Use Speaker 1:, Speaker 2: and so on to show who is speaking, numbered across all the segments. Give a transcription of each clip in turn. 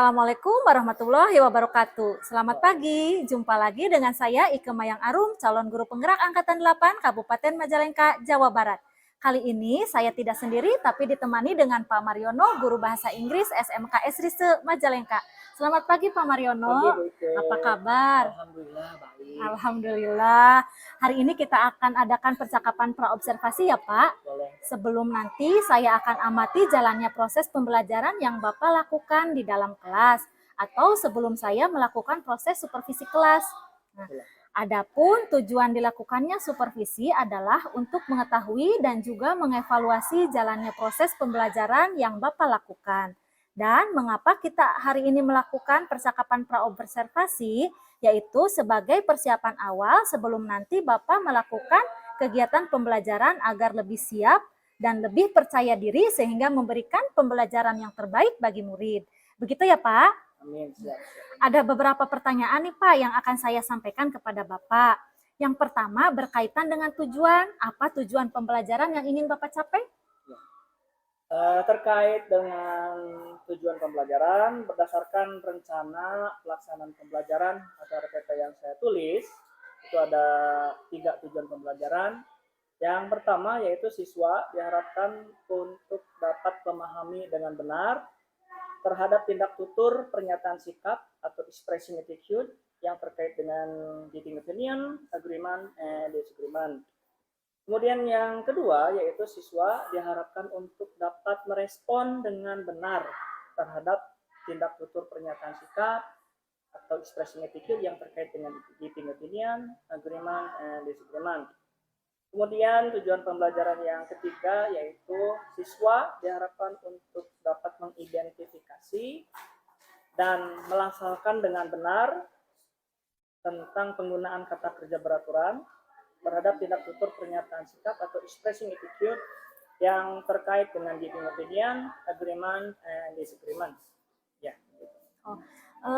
Speaker 1: Assalamualaikum warahmatullahi wabarakatuh. Selamat pagi, jumpa lagi dengan saya Ike Mayang Arum, calon guru penggerak Angkatan 8 Kabupaten Majalengka, Jawa Barat. Kali ini saya tidak sendiri tapi ditemani dengan Pak Mariono, guru bahasa Inggris SMKS Rise Majalengka. Selamat pagi Pak Mariono, apa kabar?
Speaker 2: Alhamdulillah baik.
Speaker 1: Alhamdulillah. Hari ini kita akan adakan percakapan praobservasi ya Pak.
Speaker 2: Boleh.
Speaker 1: Sebelum nanti saya akan amati jalannya proses pembelajaran yang Bapak lakukan di dalam kelas atau sebelum saya melakukan proses supervisi kelas. Nah, adapun tujuan dilakukannya supervisi adalah untuk mengetahui dan juga mengevaluasi jalannya proses pembelajaran yang Bapak lakukan. Dan mengapa kita hari ini melakukan percakapan praobservasi, yaitu sebagai persiapan awal sebelum nanti Bapak melakukan kegiatan pembelajaran agar lebih siap dan lebih percaya diri sehingga memberikan pembelajaran yang terbaik bagi murid. Begitu ya Pak?
Speaker 2: Amin. Siap.
Speaker 1: Ada beberapa pertanyaan nih Pak yang akan saya sampaikan kepada Bapak. Yang pertama berkaitan dengan tujuan. Apa tujuan pembelajaran yang ingin Bapak capai?
Speaker 2: Terkait dengan tujuan pembelajaran, berdasarkan rencana pelaksanaan pembelajaran atau RPP yang saya tulis, itu ada 3 tujuan pembelajaran. Yang pertama yaitu siswa diharapkan untuk dapat memahami dengan benar terhadap tindak tutur pernyataan sikap atau expressing attitude yang terkait dengan giving opinion, agreement, and disagreement. Kemudian yang kedua yaitu siswa diharapkan untuk dapat merespon dengan benar terhadap tindak tutur pernyataan sikap atau expressing attitude yang terkait dengan giving opinion, agreement, and disagreement. Kemudian tujuan pembelajaran yang ketiga yaitu siswa diharapkan untuk dapat mengidentifikasi dan melafalkan dengan benar tentang penggunaan kata kerja beraturan terhadap tindak tutur pernyataan sikap atau expressing attitude yang terkait dengan giving opinion, agreement, and disagreement. Ya.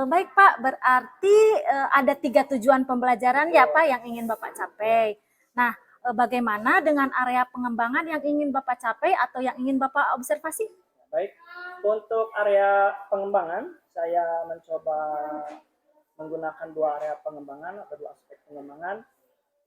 Speaker 1: Baik Pak, berarti ada 3 tujuan pembelajaran ya Pak yang ingin Bapak capai. Nah, bagaimana dengan area pengembangan yang ingin Bapak capai atau yang ingin Bapak observasi?
Speaker 2: Baik, untuk area pengembangan saya mencoba menggunakan 2 area pengembangan atau 2 aspek pengembangan.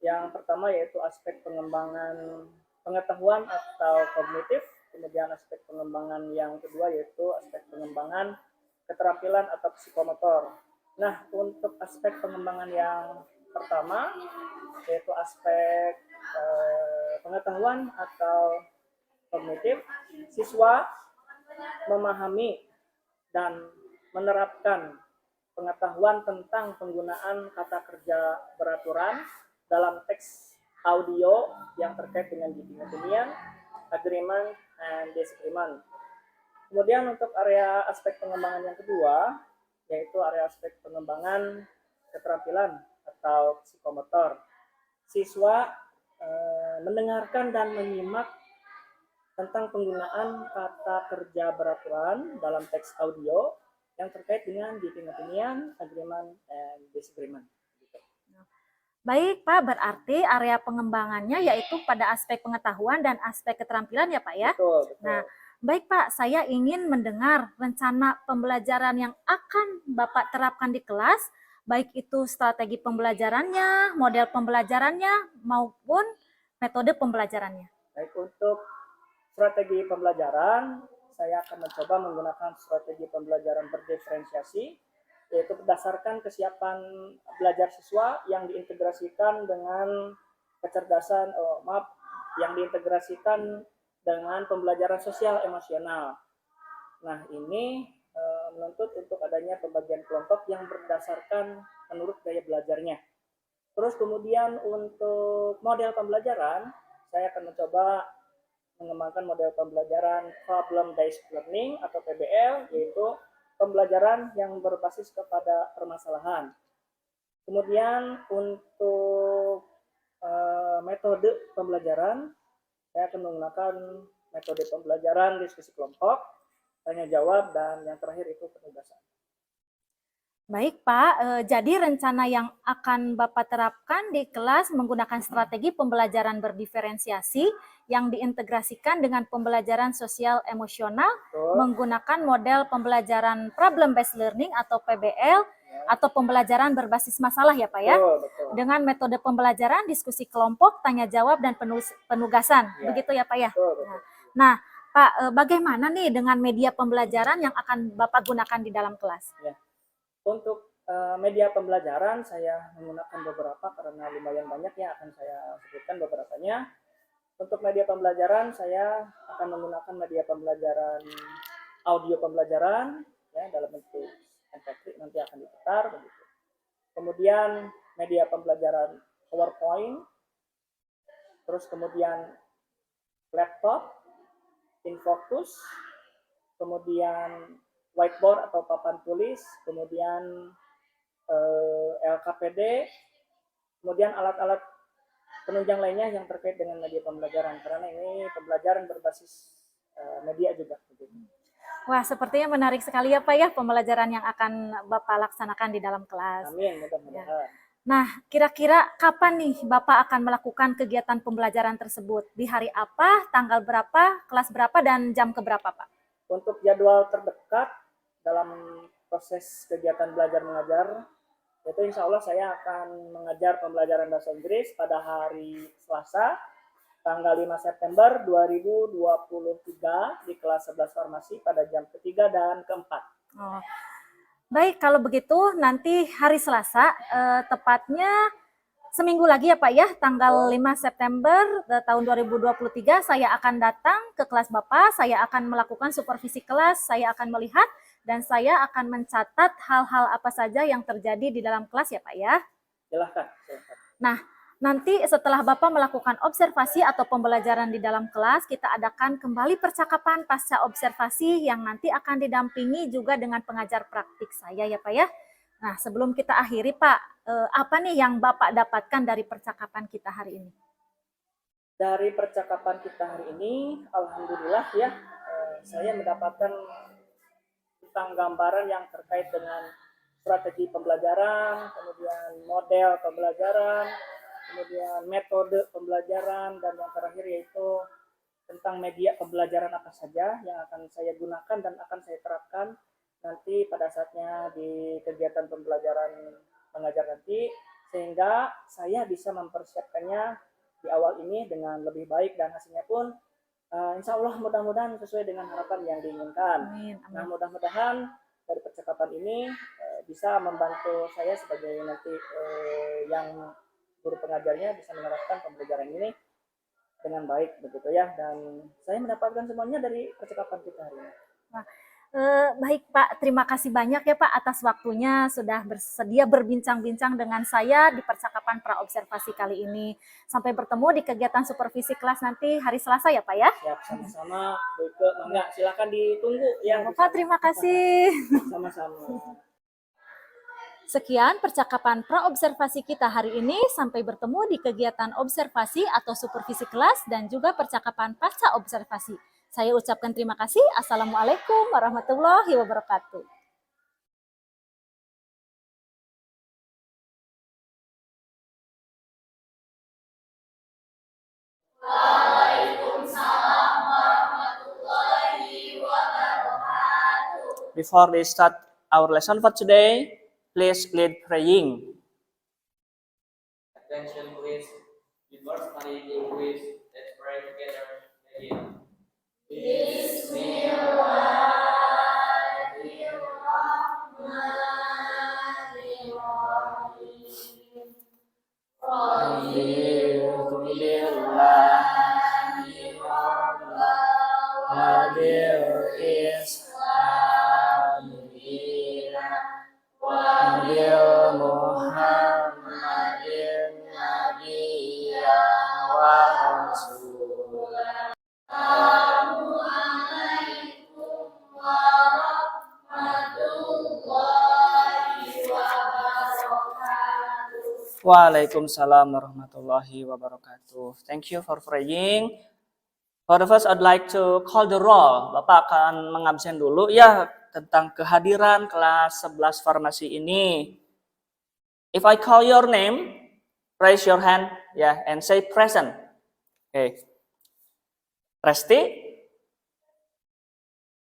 Speaker 2: Yang pertama yaitu aspek pengembangan pengetahuan atau kognitif, kemudian aspek pengembangan yang kedua yaitu aspek pengembangan keterampilan atau psikomotor. Nah, untuk aspek pengembangan yang pertama yaitu aspek pengetahuan atau kognitif, siswa memahami dan menerapkan pengetahuan tentang penggunaan kata kerja beraturan dalam teks audio yang terkait dengan giving opinion, agreement, and disagreement. Kemudian untuk area aspek pengembangan yang kedua, yaitu area aspek pengembangan keterampilan atau psikomotor. Siswa mendengarkan dan menyimak tentang penggunaan kata kerja beraturan dalam teks audio yang terkait dengan giving opinion, agreement, and disagreement.
Speaker 1: Baik Pak, berarti area pengembangannya yaitu pada aspek pengetahuan dan aspek keterampilan ya Pak ya?
Speaker 2: Betul.
Speaker 1: Nah, baik Pak, saya ingin mendengar rencana pembelajaran yang akan Bapak terapkan di kelas, baik itu strategi pembelajarannya, model pembelajarannya, maupun metode pembelajarannya.
Speaker 2: Baik, untuk strategi pembelajaran, saya akan mencoba menggunakan strategi pembelajaran berdiferensiasi, yaitu berdasarkan kesiapan belajar siswa yang diintegrasikan dengan kecerdasan, yang diintegrasikan dengan pembelajaran sosial emosional. Nah, ini menuntut untuk adanya pembagian kelompok yang berdasarkan menurut gaya belajarnya. Terus kemudian untuk model pembelajaran, saya akan mencoba mengembangkan model pembelajaran problem based learning atau PBL, yaitu pembelajaran yang berbasis kepada permasalahan. Kemudian untuk metode pembelajaran, saya akan menggunakan metode pembelajaran diskusi kelompok, tanya jawab, dan yang terakhir itu penugasan.
Speaker 1: Baik Pak, jadi rencana yang akan Bapak terapkan di kelas menggunakan strategi pembelajaran berdiferensiasi yang diintegrasikan dengan pembelajaran sosial emosional,
Speaker 2: Betul.
Speaker 1: menggunakan model pembelajaran problem based learning atau PBL, atau pembelajaran berbasis masalah ya Pak ya,
Speaker 2: Betul.
Speaker 1: dengan metode pembelajaran diskusi kelompok, tanya jawab, dan penugasan,
Speaker 2: Ya.
Speaker 1: begitu ya Pak ya?
Speaker 2: Betul.
Speaker 1: Nah Pak, bagaimana nih dengan media pembelajaran yang akan Bapak gunakan di dalam kelas?
Speaker 2: Ya. Untuk media pembelajaran saya menggunakan beberapa karena lumayan banyak ya, akan saya sebutkan beberapanya. Untuk media pembelajaran saya akan menggunakan media pembelajaran audio pembelajaran ya, dalam bentuk MP3 nanti akan diputar begitu. Kemudian media pembelajaran PowerPoint, terus kemudian laptop, InFocus, kemudian whiteboard atau papan tulis, kemudian LKPD, kemudian alat-alat penunjang lainnya yang terkait dengan media pembelajaran, karena ini pembelajaran berbasis media juga.
Speaker 1: Wah, sepertinya menarik sekali ya Pak ya pembelajaran yang akan Bapak laksanakan di dalam kelas.
Speaker 2: Amin, mudah-mudahan.
Speaker 1: Nah, kira-kira kapan nih Bapak akan melakukan kegiatan pembelajaran tersebut? Di hari apa, tanggal berapa, kelas berapa, dan jam keberapa Pak?
Speaker 2: Untuk jadwal terdekat dalam proses kegiatan belajar mengajar, itu insya Allah saya akan mengajar pembelajaran bahasa Inggris pada hari Selasa, tanggal 5 September 2023 di kelas 11 farmasi pada jam ketiga dan keempat.
Speaker 1: Oh. Baik, kalau begitu nanti hari Selasa, tepatnya seminggu lagi ya Pak ya, tanggal 5 September tahun 2023 saya akan datang ke kelas Bapak, saya akan melakukan supervisi kelas, saya akan melihat dan saya akan mencatat hal-hal apa saja yang terjadi di dalam kelas ya Pak ya.
Speaker 2: Silahkan.
Speaker 1: Nah, nanti setelah Bapak melakukan observasi atau pembelajaran di dalam kelas, kita adakan kembali percakapan pasca observasi yang nanti akan didampingi juga dengan pengajar praktik saya ya Pak ya. Nah, sebelum kita akhiri Pak, apa nih yang Bapak dapatkan dari percakapan kita hari ini?
Speaker 2: Dari percakapan kita hari ini, alhamdulillah ya, saya mendapatkan tentang gambaran yang terkait dengan strategi pembelajaran, kemudian model pembelajaran, kemudian metode pembelajaran, dan yang terakhir yaitu tentang media pembelajaran apa saja yang akan saya gunakan dan akan saya terapkan nanti pada saatnya di kegiatan pembelajaran mengajar nanti, sehingga saya bisa mempersiapkannya di awal ini dengan lebih baik dan hasilnya pun insya Allah mudah-mudahan sesuai dengan harapan yang diinginkan.
Speaker 1: Amin, amin.
Speaker 2: Nah, mudah-mudahan dari percakapan ini bisa membantu saya sebagai nanti yang guru pengajarnya bisa menerapkan pembelajaran ini dengan baik begitu ya, dan saya mendapatkan semuanya dari percakapan kita hari ini.
Speaker 1: Nah, baik Pak, terima kasih banyak ya Pak atas waktunya sudah bersedia berbincang-bincang dengan saya di percakapan praobservasi kali ini. Sampai bertemu di kegiatan supervisi kelas nanti hari Selasa ya Pak ya.
Speaker 2: Siap, sama-sama. Boyke, Mangga, silakan ditunggu ya.
Speaker 1: Bapak terima kasih.
Speaker 2: Sama-sama.
Speaker 1: Sekian percakapan praobservasi kita hari ini. Sampai bertemu di kegiatan observasi atau supervisi kelas dan juga percakapan pasca observasi. Saya ucapkan terima kasih. Assalamualaikum warahmatullahi wabarakatuh.
Speaker 3: Waalaikumsalam warahmatullahi wabarakatuh.
Speaker 2: Before we start our lesson for today, please lead praying.
Speaker 4: Attention please. Before studying English, let's pray together. Begin.
Speaker 3: Bismillahirrahmanirrahim. Assalamualaikum warahmatullahi wabarakatuh.
Speaker 2: Waalaikumsalam warahmatullahi wabarakatuh. Thank you for praying. For the first, I'd like to call the roll. Bapak akan mengabsen dulu. Ya, tentang kehadiran kelas 11 farmasi ini. If I call your name, raise your hand, ya, and say present. Oke. Resti,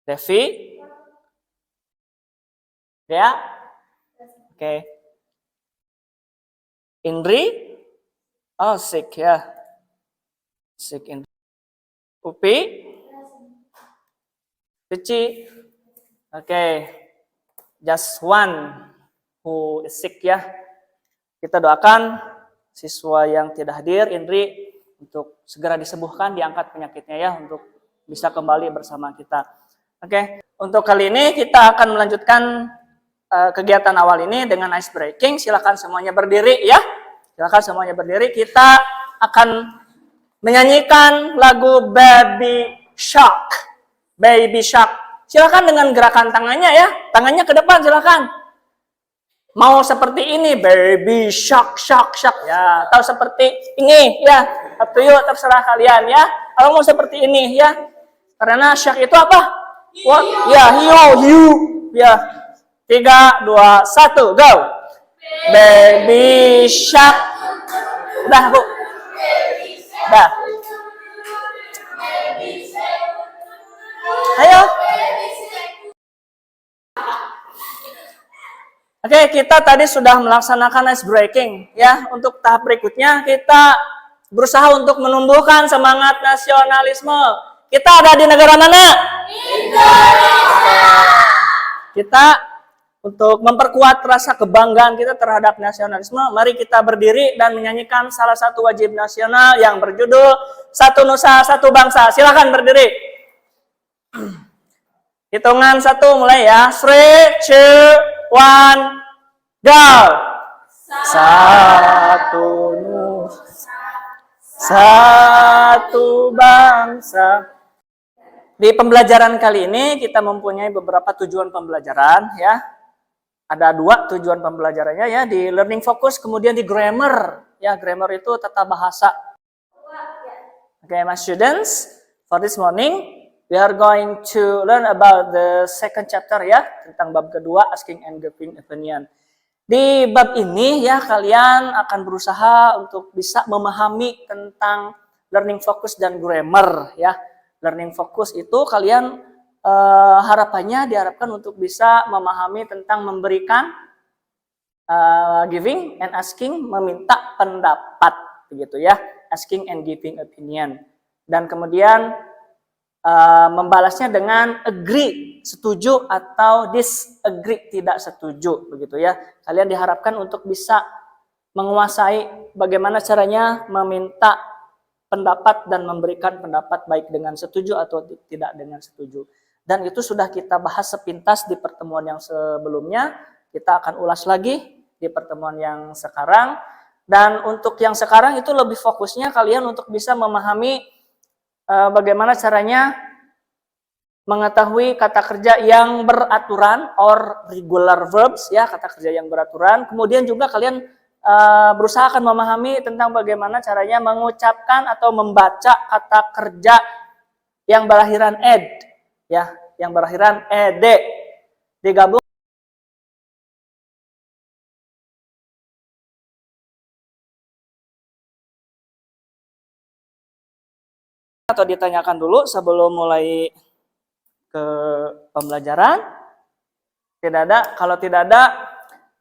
Speaker 2: Devi, ya, oke. Indri, oh sick ya, sick Indri. Upi, Cici, oke. Just one who is sick ya. Kita doakan siswa yang tidak hadir, Indri, untuk segera disembuhkan, diangkat penyakitnya ya, untuk bisa kembali bersama kita. Oke, untuk kali ini kita akan melanjutkan kegiatan awal ini dengan ice breaking. Silakan semuanya berdiri ya. Silakan semuanya berdiri. Kita akan menyanyikan lagu Baby Shark. Baby Shark. Silakan dengan gerakan tangannya ya. Tangannya ke depan silakan. Mau seperti ini, baby shark, shark, shark. Ya, atau seperti ini, ya. Up to you, terserah kalian, ya. Kalau mau seperti ini, ya. Karena shark itu apa? What? Ya, hiu. Ya. 3, 2, 1, go. Baby shark. Dah, Bu. Dah. Ayo. Oke, kita tadi sudah melaksanakan ice breaking ya. Untuk tahap berikutnya kita berusaha untuk menumbuhkan semangat nasionalisme. Kita ada di negara mana? Indonesia. Kita untuk memperkuat rasa kebanggaan kita terhadap nasionalisme, mari kita berdiri dan menyanyikan salah satu wajib nasional yang berjudul Satu Nusa Satu Bangsa. Silakan berdiri. Hitungan 1 mulai ya. 3, 2, 1, go! Satu nusa, satu bangsa. Di pembelajaran kali ini kita mempunyai beberapa tujuan pembelajaran ya. Ada 2 tujuan pembelajarannya ya, di learning focus, kemudian di grammar. Ya, grammar itu tata bahasa. Okay, my students, for this morning we are going to learn about the second chapter ya, tentang bab kedua, asking and giving opinion. Di bab ini ya, kalian akan berusaha untuk bisa memahami tentang learning focus dan grammar ya. Learning focus itu kalian harapannya diharapkan untuk bisa memahami tentang memberikan, giving and asking, meminta pendapat begitu ya, asking and giving opinion. Dan kemudian membalasnya dengan agree, setuju, atau disagree, tidak setuju begitu ya. Kalian diharapkan untuk bisa menguasai bagaimana caranya meminta pendapat dan memberikan pendapat baik dengan setuju atau tidak dengan setuju. Dan itu sudah kita bahas sepintas di pertemuan yang sebelumnya. Kita akan ulas lagi di pertemuan yang sekarang. Dan untuk yang sekarang itu lebih fokusnya kalian untuk bisa memahami bagaimana caranya mengetahui kata kerja yang beraturan or regular verbs ya, kata kerja yang beraturan. Kemudian juga kalian berusaha akan memahami tentang bagaimana caranya mengucapkan atau membaca kata kerja yang berakhiran ed ya, yang berakhiran ed. Digabung atau ditanyakan dulu sebelum mulai ke pembelajaran? Tidak ada. Kalau tidak ada,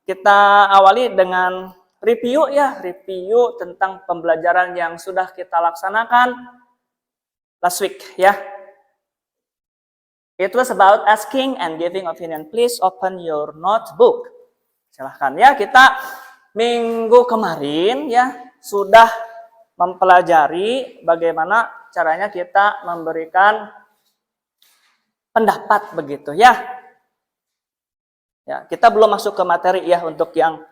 Speaker 2: kita awali dengan review ya, review tentang pembelajaran yang sudah kita laksanakan last week ya. It was about asking and giving opinion. Please open your notebook. Silahkan ya, kita minggu kemarin ya sudah mempelajari bagaimana caranya kita memberikan pendapat begitu ya. Ya, kita belum masuk ke materi ya untuk yang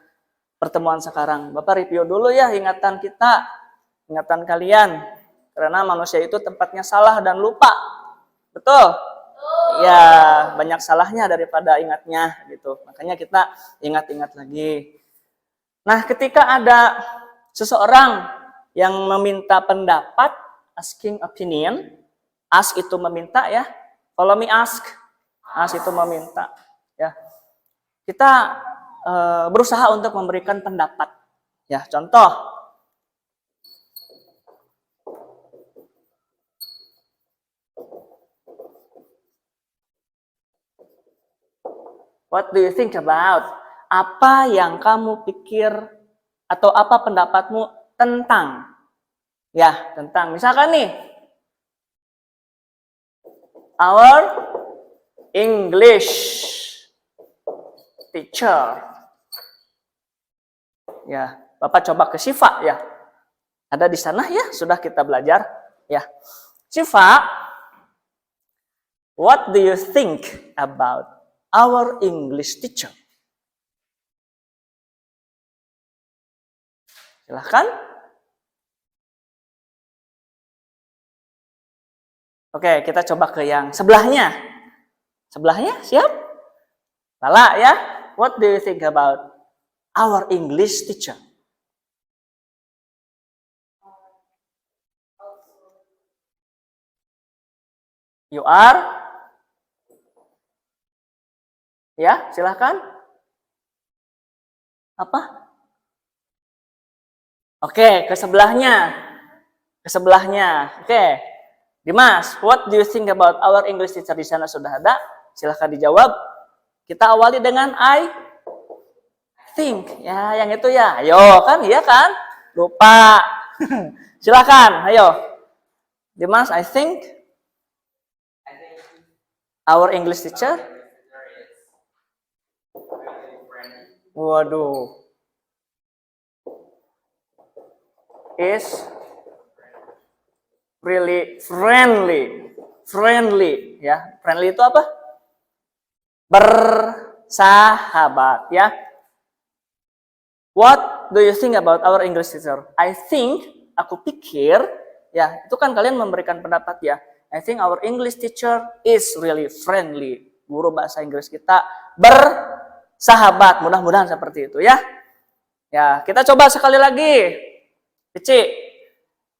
Speaker 2: pertemuan sekarang. Bapak review dulu ya ingatan kita, ingatan kalian. Karena manusia itu tempatnya salah dan lupa. Betul? Ya, banyak salahnya daripada ingatnya gitu. Makanya kita ingat-ingat lagi. Nah, ketika ada seseorang yang meminta pendapat, asking opinion, ask itu meminta ya. Follow me, ask. Ask itu meminta. Ya, kita berusaha untuk memberikan pendapat. Ya, contoh. What do you think about? Apa yang kamu pikir atau apa pendapatmu tentang? Ya, tentang. Misalkan nih, our English teacher. Ya, Bapak coba ke Syifa ya. Ada di sana ya, sudah kita belajar. Ya, Syifa, what do you think about our English teacher? Silahkan. Oke, kita coba ke yang sebelahnya. Sebelahnya, siap? Lala ya, what do you think about our English teacher? You are? Ya, silahkan. Apa? Oke, ke sebelahnya. Ke sebelahnya. Oke. Dimas, what do you think about our English teacher? Di sana sudah ada. Silahkan dijawab. Kita awali dengan I think. Ya, yang itu ya. Ayo, kan? Iya kan? Lupa. Silahkan, ayo. Dimas, I think
Speaker 4: I think
Speaker 2: our English teacher.
Speaker 4: there is really friendly.
Speaker 2: Waduh. Is really friendly. Friendly, ya. Friendly itu apa? Bersahabat, ya. What do you think about our English teacher? I think, aku pikir, ya, itu kan kalian memberikan pendapat ya. I think our English teacher is really friendly. Guru bahasa Inggris kita bersahabat. Mudah-mudahan seperti itu ya. Ya, kita coba sekali lagi. Cici,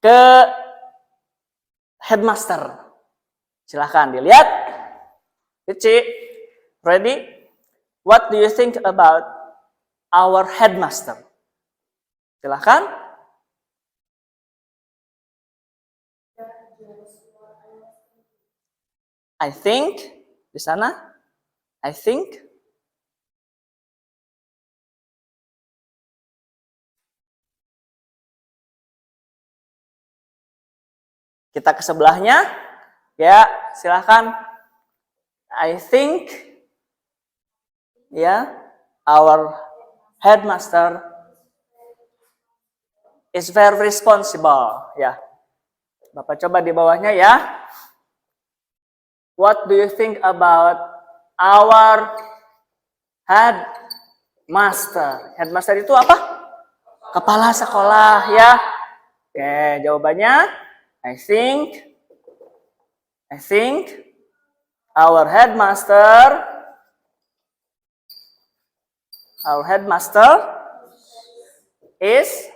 Speaker 2: ke headmaster. Silahkan dilihat. Cici, ready? What do you think about our headmaster? Silahkan. I think di sana. I think. Kita ke sebelahnya. Ya, silahkan. I think ya, our headmaster is very responsible. Ya. Bapak coba di bawahnya ya. What do you think about our headmaster? Headmaster itu apa? Kepala sekolah ya. Oke, jawabannya I think our headmaster is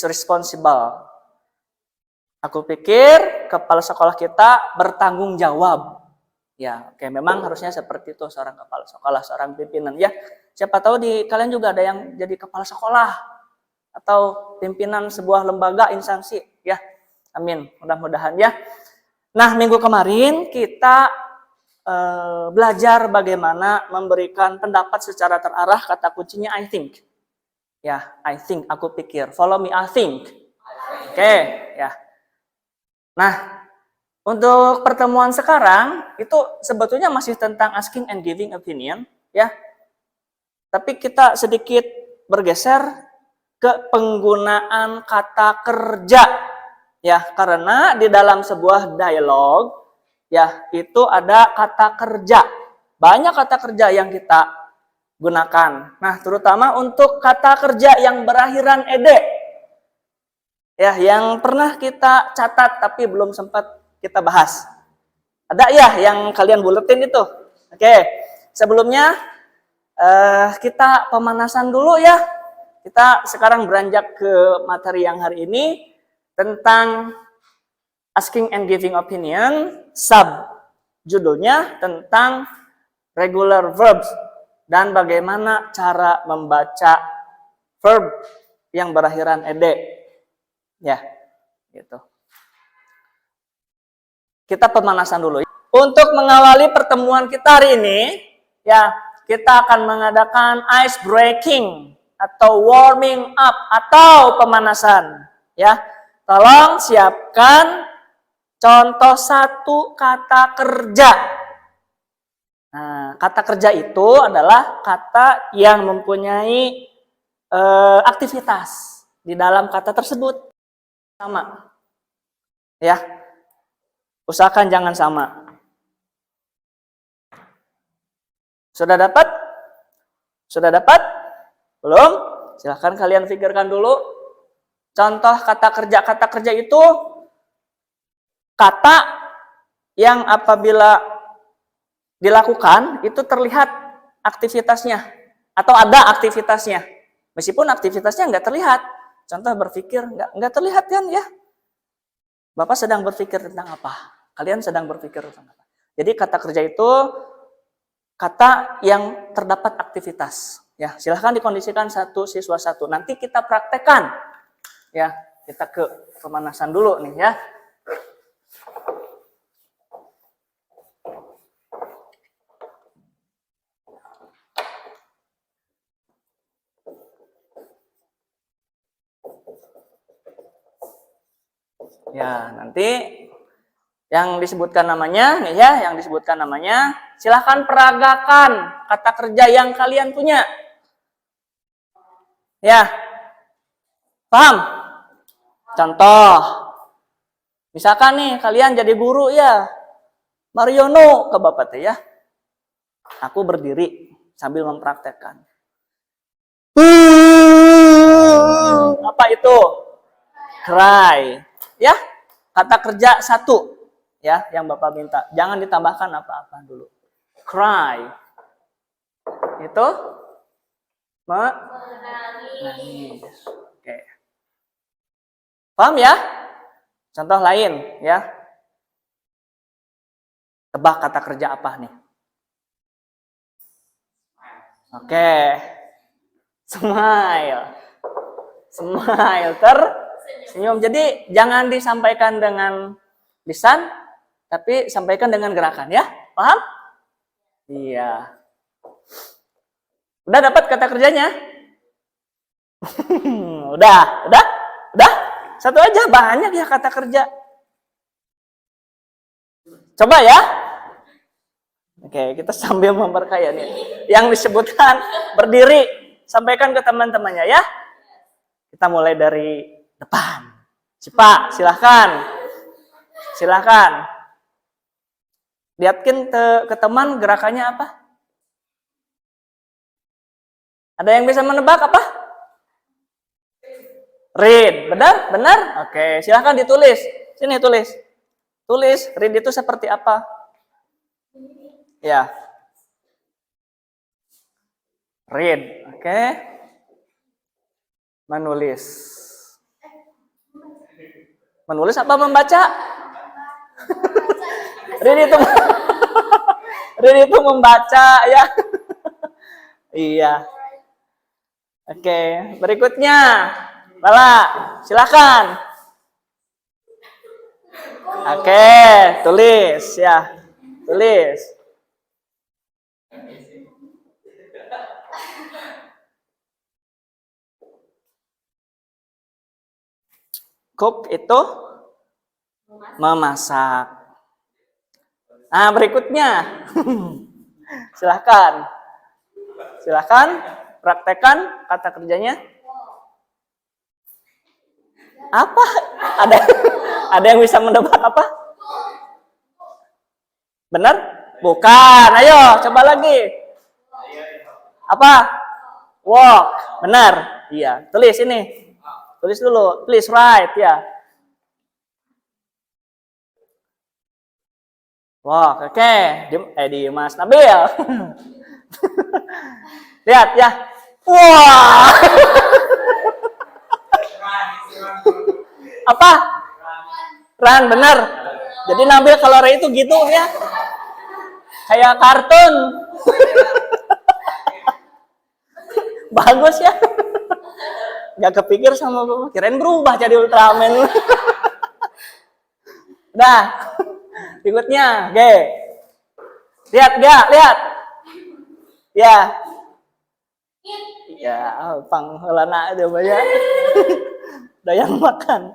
Speaker 2: responsible. Aku pikir kepala sekolah kita bertanggung jawab. Ya, oke, memang harusnya seperti itu seorang kepala sekolah, seorang pimpinan ya. Siapa tahu di kalian juga ada yang jadi kepala sekolah atau pimpinan sebuah lembaga instansi ya. Amin, mudah-mudahan ya. Nah, minggu kemarin kita belajar bagaimana memberikan pendapat secara terarah. Kata kuncinya I think. Ya, I think, aku pikir. Follow me, I think. Oke, ya. Nah, untuk pertemuan sekarang itu sebetulnya masih tentang asking and giving opinion, ya. Tapi kita sedikit bergeser ke penggunaan kata kerja, ya. Karena di dalam sebuah dialog, ya, itu ada kata kerja. Banyak kata kerja yang kita gunakan. Nah, terutama untuk kata kerja yang berakhiran ed. Ya, yang pernah kita catat tapi belum sempat kita bahas. Ada ya yang kalian buletin itu? Oke, sebelumnya kita pemanasan dulu ya. Kita sekarang beranjak ke materi yang hari ini tentang asking and giving opinion, sub judulnya tentang regular verbs dan bagaimana cara membaca verb yang berakhiran ed. Ya, gitu. Kita pemanasan dulu. Untuk mengawali pertemuan kita hari ini, ya, kita akan mengadakan ice breaking atau warming up atau pemanasan, ya. Tolong siapkan contoh satu kata kerja. Nah, kata kerja itu adalah kata yang mempunyai aktivitas di dalam kata tersebut sama. Ya. Usahakan jangan sama. Sudah dapat? Sudah dapat? Belum? Silahkan kalian pikirkan dulu. Contoh kata kerja. Kata kerja itu kata yang apabila dilakukan itu terlihat aktivitasnya atau ada aktivitasnya. Meskipun aktivitasnya nggak terlihat. Contoh berpikir nggak terlihat kan ya? Bapak sedang berpikir tentang apa? Kalian sedang berpikir tentang apa? Jadi kata kerja itu kata yang terdapat aktivitas. Ya, silahkan dikondisikan satu siswa satu. Nanti kita praktekkan. Ya, kita ke pemanasan dulu nih ya. Ya, nanti yang disebutkan namanya, nih ya, yang disebutkan namanya, silahkan peragakan kata kerja yang kalian punya. Ya, paham? Contoh, misalkan nih kalian jadi guru ya, Mariono ke bapak teh ya. Aku berdiri sambil mempraktekkan. Apa itu? Cry. Ya, kata kerja satu. Ya, yang Bapak minta. Jangan ditambahkan apa-apa dulu. Cry. Itu menangis. Oke. Paham ya? Contoh lain ya. Tebak kata kerja apa nih? Oke. Smile. Smile. Senyum. Jadi jangan disampaikan dengan lisan, tapi sampaikan dengan gerakan ya. Paham? Iya. Udah dapat kata kerjanya? Udah. Satu aja, banyak ya kata kerja. Coba ya. Oke, kita sambil memperkaya nih. Yang disebutkan berdiri, sampaikan ke teman-temannya ya. Kita mulai dari depan. Cipa, silahkan. Silahkan. Lihatkin ke teman gerakannya apa? Ada yang bisa menebak apa? Read. Benar? Benar? Oke, silahkan ditulis. Sini tulis. Tulis, read itu seperti apa? Ya. Read, oke. Menulis. Menulis apa membaca? Read itu membaca ya. Iya. Oke, berikutnya. Lala, silakan. Oke, tulis ya. Tulis. Cook itu memasak. Nah, berikutnya. Silahkan. Silahkan praktekkan kata kerjanya. Apa? Ada yang bisa menebak apa? Benar? Bukan. Ayo, coba lagi. Apa? Walk. Benar? Iya. Tulis ini. Tulis dulu. Please write ya. Walk. Oke. Dimas Nabil. Lihat ya. Wah. Apa? Ran, bener. Jadi Nabil kalau Ray itu gitu ya. Kayak kartun. Bagus ya. Gak kepikir sama Bapak. Kirain berubah jadi Ultraman. Udah. Berikutnya, G. Lihat, gak? Lihat. Ya. Ya, panghelana ada banyak. Dayang makan.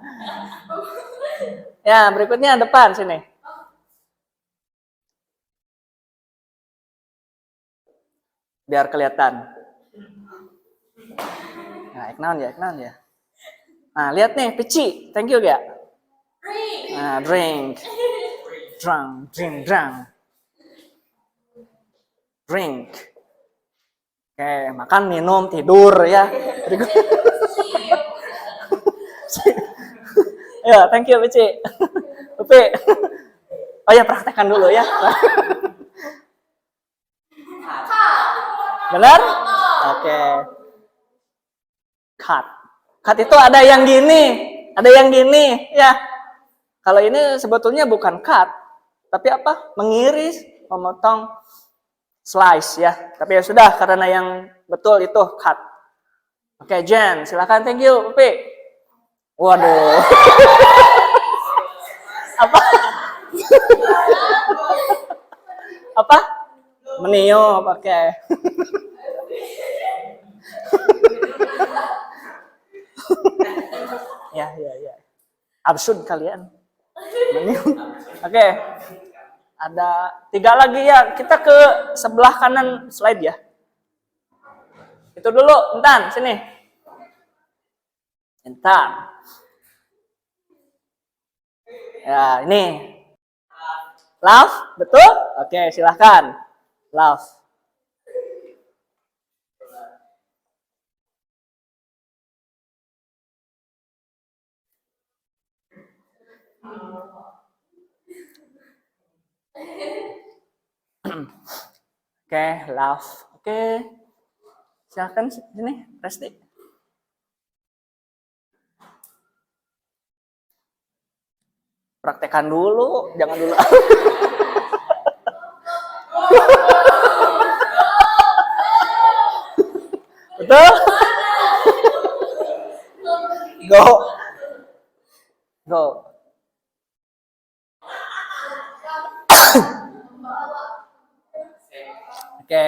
Speaker 2: Ya, berikutnya depan sini. Biar kelihatan. Nah, iknan ya. Nah, lihat nih, peci. Thank you ya. Nah, drink. Drink. Oke, makan, minum, tidur ya. Ya, thank you, Peci. Upi. Oh ya, praktekkan dulu ya. Benar? Oke. Cut. Cut itu ada yang gini, ya. Kalau ini sebetulnya bukan cut, tapi apa? Mengiris, memotong, slice ya. Tapi ya sudah, karena yang betul itu cut. Oke, Jen, silakan, thank you, Upi. Waduh. Apa? Apa? Meniup, oke. Ya. Absurd kalian. Meniup. Oke. Ada 3 lagi ya. Kita ke sebelah kanan slide ya. Itu dulu, Intan, sini. Intan. Ya, ini. Love, betul? Oke, silahkan. Love. Oke, love. Oke. Silahkan sini, Resti. Praktekan dulu, jangan dulu. Betul? Go. Oke.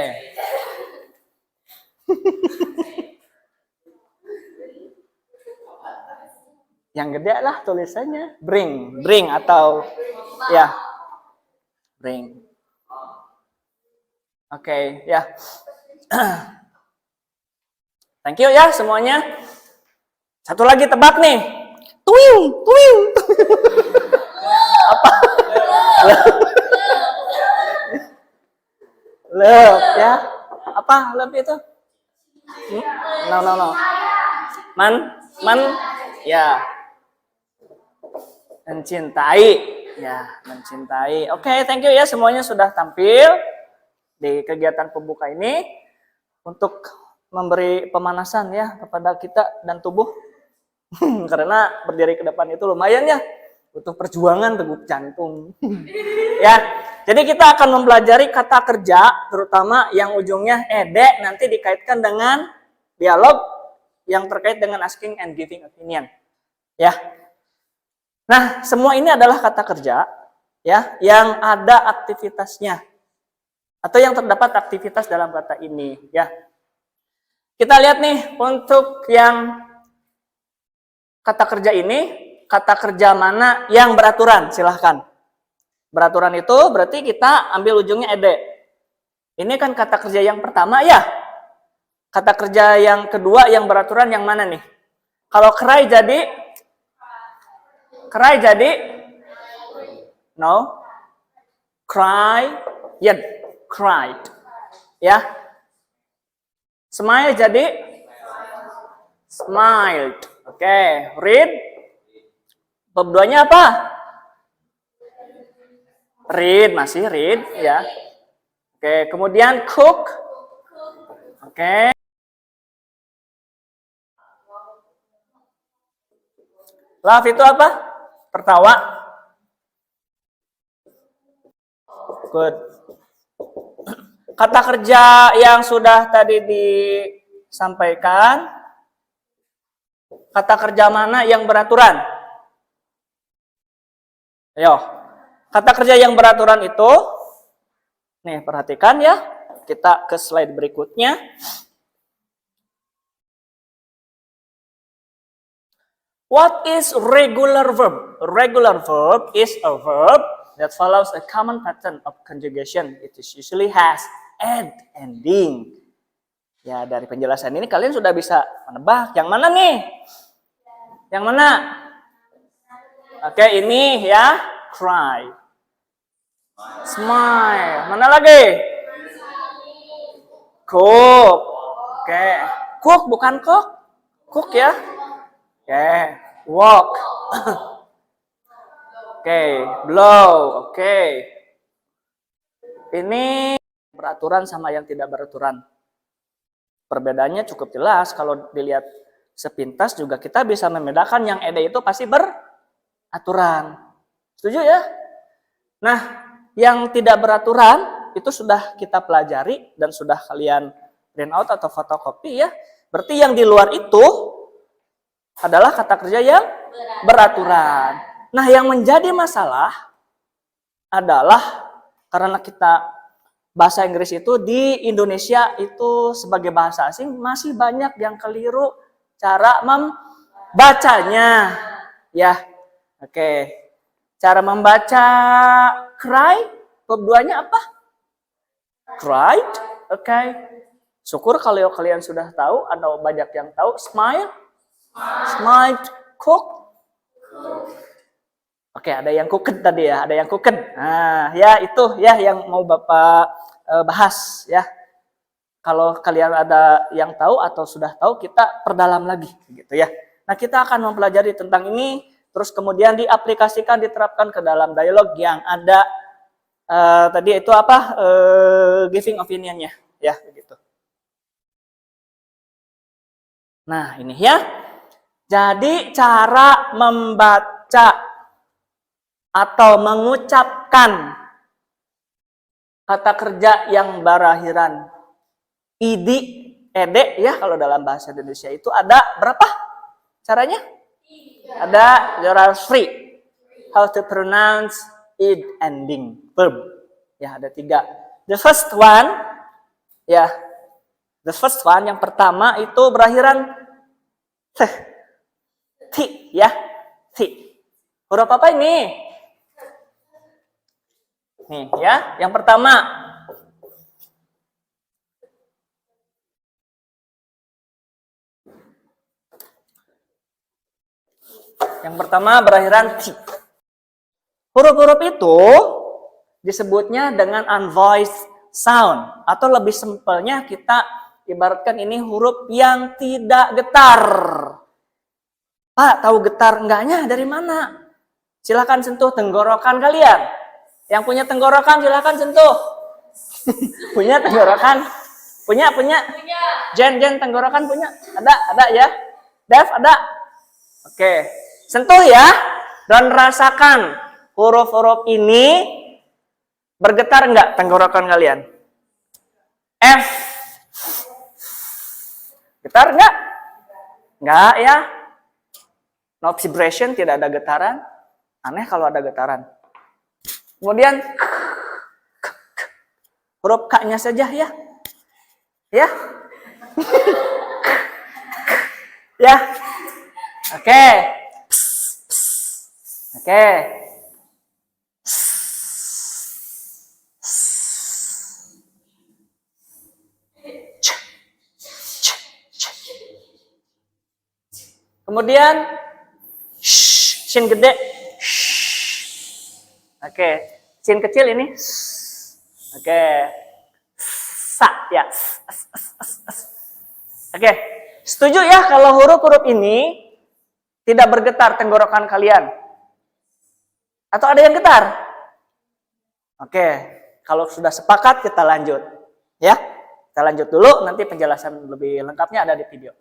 Speaker 2: Yang gede lah tulisannya. Bring atau ya. Bring. Oke, ya. Thank you ya semuanya. Satu lagi tebak nih. Tuing. Apa? Love ya. Apa love itu? No. Man ya. Mencintai. Ya, mencintai. Oke, thank you ya semuanya sudah tampil di kegiatan pembuka ini untuk memberi pemanasan ya kepada kita dan tubuh. Karena berdiri ke depan itu lumayan ya, butuh perjuangan degup jantung. Ya, jadi kita akan mempelajari kata kerja, terutama yang ujungnya ed nanti dikaitkan dengan dialog yang terkait dengan asking and giving opinion. Ya. Nah, semua ini adalah kata kerja ya yang ada aktivitasnya atau yang terdapat aktivitas dalam kata ini ya. Kita lihat nih untuk yang kata kerja ini, kata kerja mana yang beraturan? Silahkan. Beraturan itu berarti kita ambil ujungnya ed. Ini kan kata kerja yang pertama ya. Kata kerja yang kedua yang beraturan yang mana nih? Kalau cry jadi no. Cry, ya, cried. Ya. Smile jadi smiled. Oke, read. Bab 2-nya apa? Read, masih read ya. Oke, kemudian cook. Oke. Laugh itu apa? Tertawa. Good. Kata kerja yang sudah tadi disampaikan, kata kerja mana yang beraturan? Ayo, kata kerja yang beraturan itu, nih perhatikan ya, kita ke slide berikutnya. What is regular verb? Regular verb is a verb that follows a common pattern of conjugation. It usually has and ending. Ya, dari penjelasan ini kalian sudah bisa menebak yang mana nih? Yang mana? Oke, ini ya, cry. Smile. Mana lagi? Cook. Oke, cook bukan cook. Cook ya. Oke, walk. Oke, blow. Oke. Ini beraturan sama yang tidak beraturan. Perbedaannya cukup jelas kalau dilihat sepintas juga kita bisa membedakan yang ed itu pasti beraturan. Setuju ya? Nah, yang tidak beraturan itu sudah kita pelajari dan sudah kalian print out atau fotokopi ya. Berarti yang di luar itu adalah kata kerja yang beraturan. Nah, yang menjadi masalah adalah karena kita bahasa Inggris itu di Indonesia itu sebagai bahasa asing masih banyak yang keliru cara membacanya. Ya, oke. Cara membaca cry, verb 2-nya apa? Cried, oke. Syukur kalau kalian sudah tahu, ada banyak yang tahu. Smile, smiled, cook. Oke, ada yang cooked tadi ya, ada yang cooked. Nah, ya itu ya yang mau Bapak bahas ya. Kalau kalian ada yang tahu atau sudah tahu, kita perdalam lagi gitu ya. Nah, kita akan mempelajari tentang ini, terus kemudian diaplikasikan, diterapkan ke dalam dialog yang ada tadi itu apa? Giving opinion-nya ya begitu. Nah, ini ya. Jadi cara membaca atau mengucapkan kata kerja yang berakhiran id, ed ya kalau dalam bahasa Indonesia itu ada berapa caranya? Ada, there are three. How to pronounce id ending verb. Ya, ada 3. The first one, ya, the first one yang pertama itu berakhiran ti, ya, ti. Huruf apa ini? Nih ya, yang pertama. Yang pertama berakhiran ti. Huruf-huruf itu disebutnya dengan unvoiced sound. Atau lebih simpelnya kita ibaratkan ini huruf yang tidak getar. Pak, tahu getar enggaknya dari mana? Silakan sentuh tenggorokan kalian. Yang punya tenggorokan silakan sentuh. Punya tenggorokan? Punya. Jen tenggorokan punya? Ada ya? Dev ada? Oke. Sentuh ya dan rasakan huruf-huruf ini bergetar enggak tenggorokan kalian? F. Getar enggak? Enggak ya. No vibration, tidak ada getaran. Aneh kalau ada getaran. Kemudian huruf K-nya saja ya. Ya. Ya. Oke. Oke. Kemudian shin gede. Oke, sin kecil ini. Oke. Sa ya. Oke. Setuju ya kalau huruf-huruf ini tidak bergetar tenggorokan kalian? Atau ada yang getar? Oke, kalau sudah sepakat kita lanjut. Ya. Kita lanjut dulu, nanti penjelasan lebih lengkapnya ada di video.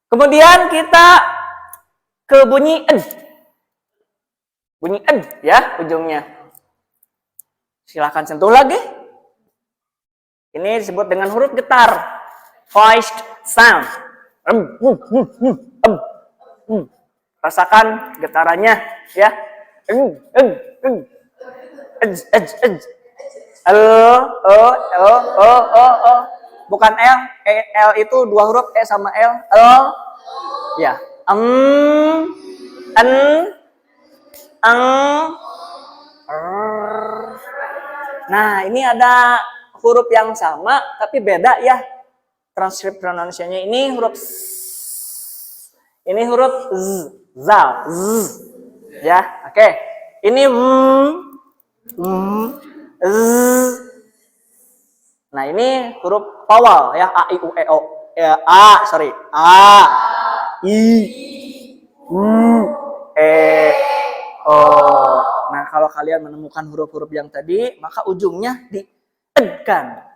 Speaker 2: Kemudian kita ke bunyi ed. Bunyi ed ya ujungnya. Silakan sentuh lagi. Ini disebut dengan huruf getar. Voiced sound. Rasakan getarannya ya. Bukan L. L itu dua huruf, E sama L. L. Ya. N, ang. Nah, ini ada huruf yang sama tapi beda ya. Transkrip pronunciation-nya ini huruf S. Ini huruf Z. Zal. Z. Ya, oke. Ini Z. Nah, ini huruf vowel ya, A, I, U, E, O. A, sorry. A, I, U, E, O. Nah, kalau kalian menemukan huruf-huruf yang tadi, maka ujungnya di-ed-kan.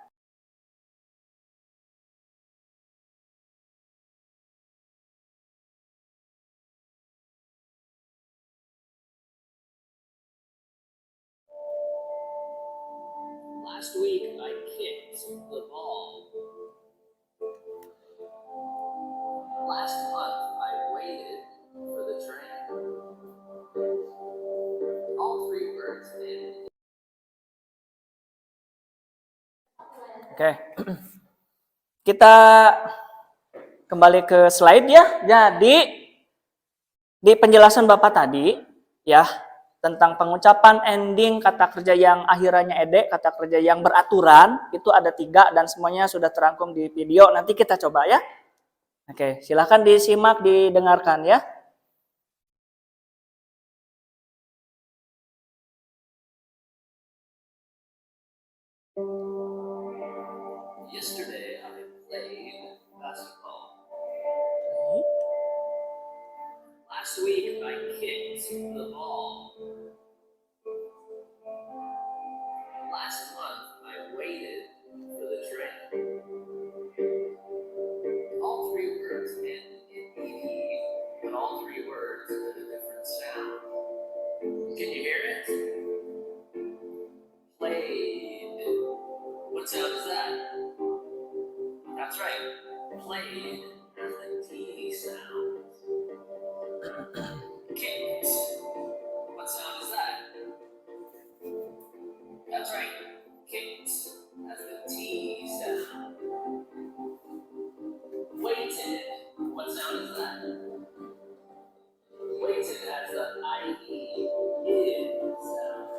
Speaker 4: Last week I kicked the ball. Last month I waited for the train. All three words end.
Speaker 2: Oke. Kita kembali ke slide ya. Jadi di penjelasan Bapak tadi ya tentang pengucapan ending kata kerja yang akhirannya ed, kata kerja yang beraturan itu ada 3 dan semuanya sudah terangkum di video. Nanti kita coba ya. Oke, silahkan disimak, didengarkan ya.
Speaker 4: Yesterday I played basketball. Last week I kicked the ball. Last month I waited for the train. All three words end in ed, but all three words have a different sound. Can you hear it? Played. What sound is that? That's right. Played has a T sound. Kicked. What sound is that? That's right. Kicked has a T sound. Waited. What sound is that? Waited has the IE id sound.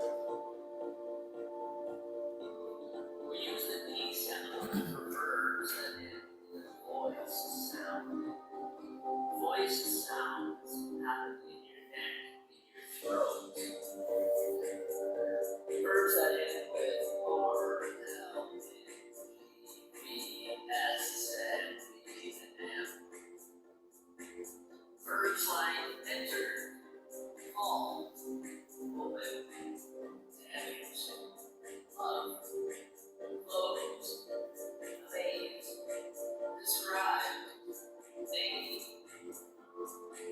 Speaker 4: We use the D sound for verbs that end in voiced sound. Voiced sounds happen in your neck, in your throat. Verbs that end with R, L, N, G, V, S, Z, V, and M. Verbs like enter, call, open, damage, love, close, amaze, describe, name,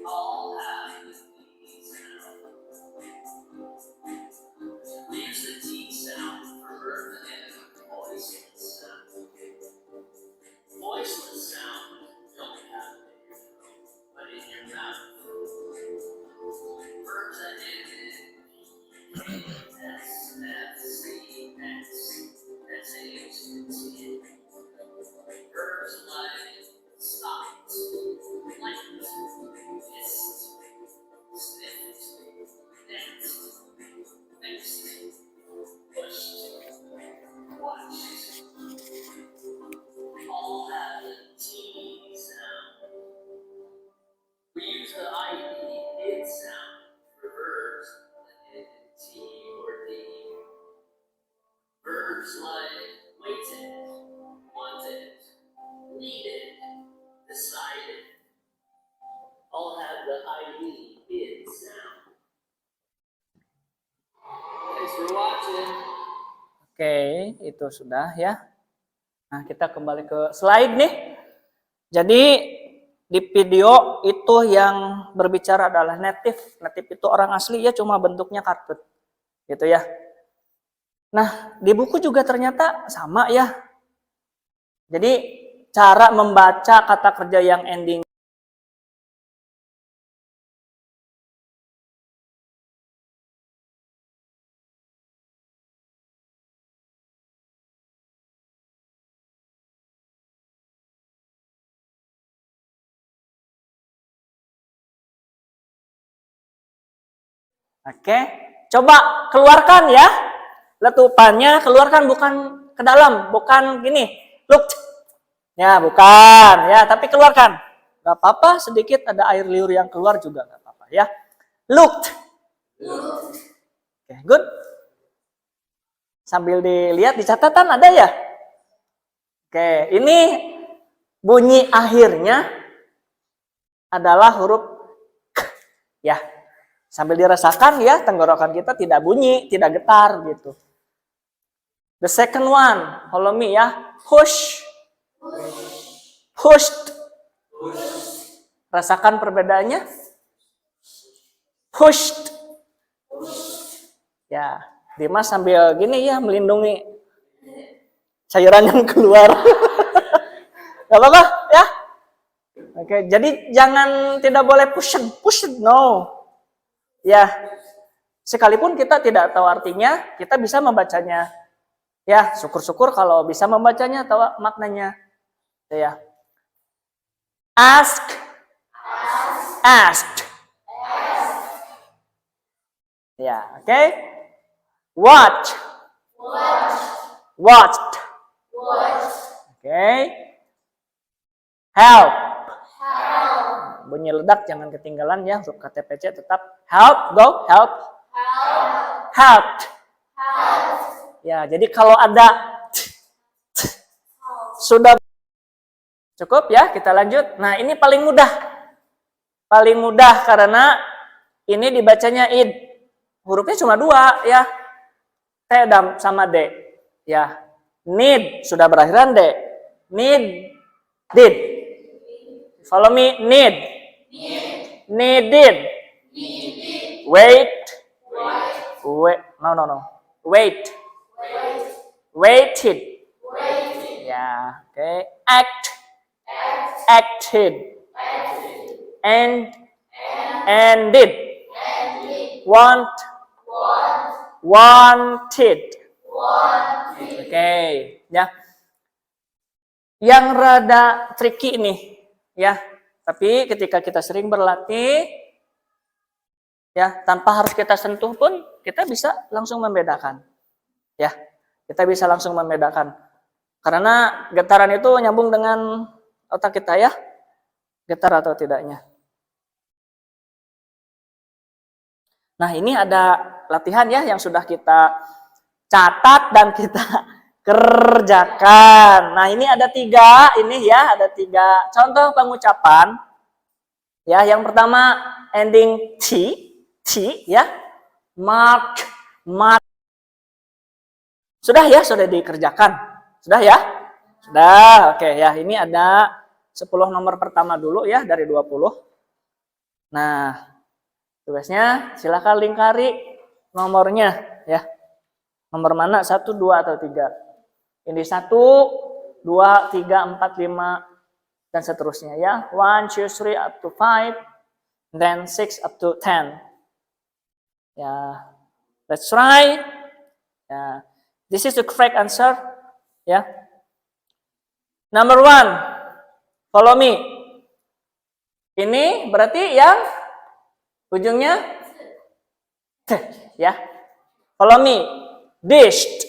Speaker 4: all have the D sound. We use the T sound for verbs that end with voiceless sound. Voiceless sound don't happen in your throat, but in your mouth. Verbs that end in S, F, C, X, SH, T. Verbs like stopped, liked, kissed, sniffed, next, fixed, pushed, watched. All have the T sound. We use the IE id sound for verbs that end in T or D. Verbs like waited, wanted, needed, decided, all have the IE id sound. Thanks for watching.
Speaker 2: Oke, itu sudah ya. Nah, kita kembali ke slide nih. Jadi di video itu yang berbicara adalah native. Native itu orang asli ya, cuma bentuknya kartun. Gitu ya. Nah, di buku juga ternyata sama ya. Jadi cara membaca kata kerja yang ending Oke, coba keluarkan ya. Letupannya keluarkan, bukan ke dalam, bukan gini. Look. Ya, bukan ya, tapi keluarkan. Gak apa-apa, sedikit ada air liur yang keluar juga gak apa-apa ya. Looked. Oke, good. Sambil dilihat di catatan ada ya? Oke, ini bunyi akhirnya adalah huruf K ya. Sambil dirasakan ya, tenggorokan kita tidak bunyi, tidak getar gitu. The second one, follow me ya. Push. Pushed. Rasakan perbedaannya. Pushed. Ya, Dimas sambil gini ya, melindungi cairan yang keluar. Gak apa-apa ya. Oke, jadi jangan, tidak boleh push, no. Ya, sekalipun kita tidak tahu artinya, kita bisa membacanya. Ya, syukur-syukur kalau bisa membacanya, tahu maknanya. Ya. Ask. Asked. Ya, oke. Watch. Watched. Oke. Help. Bunyi ledak jangan ketinggalan ya, huruf KTPC tetap help, go, help. Helped. Ya, jadi kalau ada sudah cukup ya, kita lanjut. Nah, ini paling mudah. Paling mudah karena ini dibacanya id. Hurufnya cuma 2 ya. T sama D. Ya. Need sudah berakhiran D. Need, did. Follow me, need. Needed. Wait. No. Wait. Waited. Ya, oke. Act. Acted. Ended. Want. Wanted. Oke, ya. Yang rada tricky nih, ya. Tapi ketika kita sering berlatih, ya, tanpa harus kita sentuh pun, kita bisa langsung membedakan. Ya, kita bisa langsung membedakan. Karena getaran itu nyambung dengan otak kita ya. Getar atau tidaknya. Nah, ini ada latihan ya yang sudah kita catat dan kita kerjakan. Nah, ini ada 3, ini ya, ada 3 contoh pengucapan. Ya, yang pertama ending T ya. Mark. Sudah ya, sudah dikerjakan. Sudah ya? Sudah. Oke ya, ini ada 10 nomor pertama dulu ya dari 20. Nah, tugasnya silakan lingkari nomornya ya. Nomor mana? 1, 2 atau 3. Ini 1, 2, 3, 4, 5 dan seterusnya ya. 1, 2, 3 up to 5, then 6 up to 10. Ya. Let's try. Ya. This is the correct answer ya. Number 1. Follow me. Ini berarti yang ujungnya T ya. Follow me. Dished.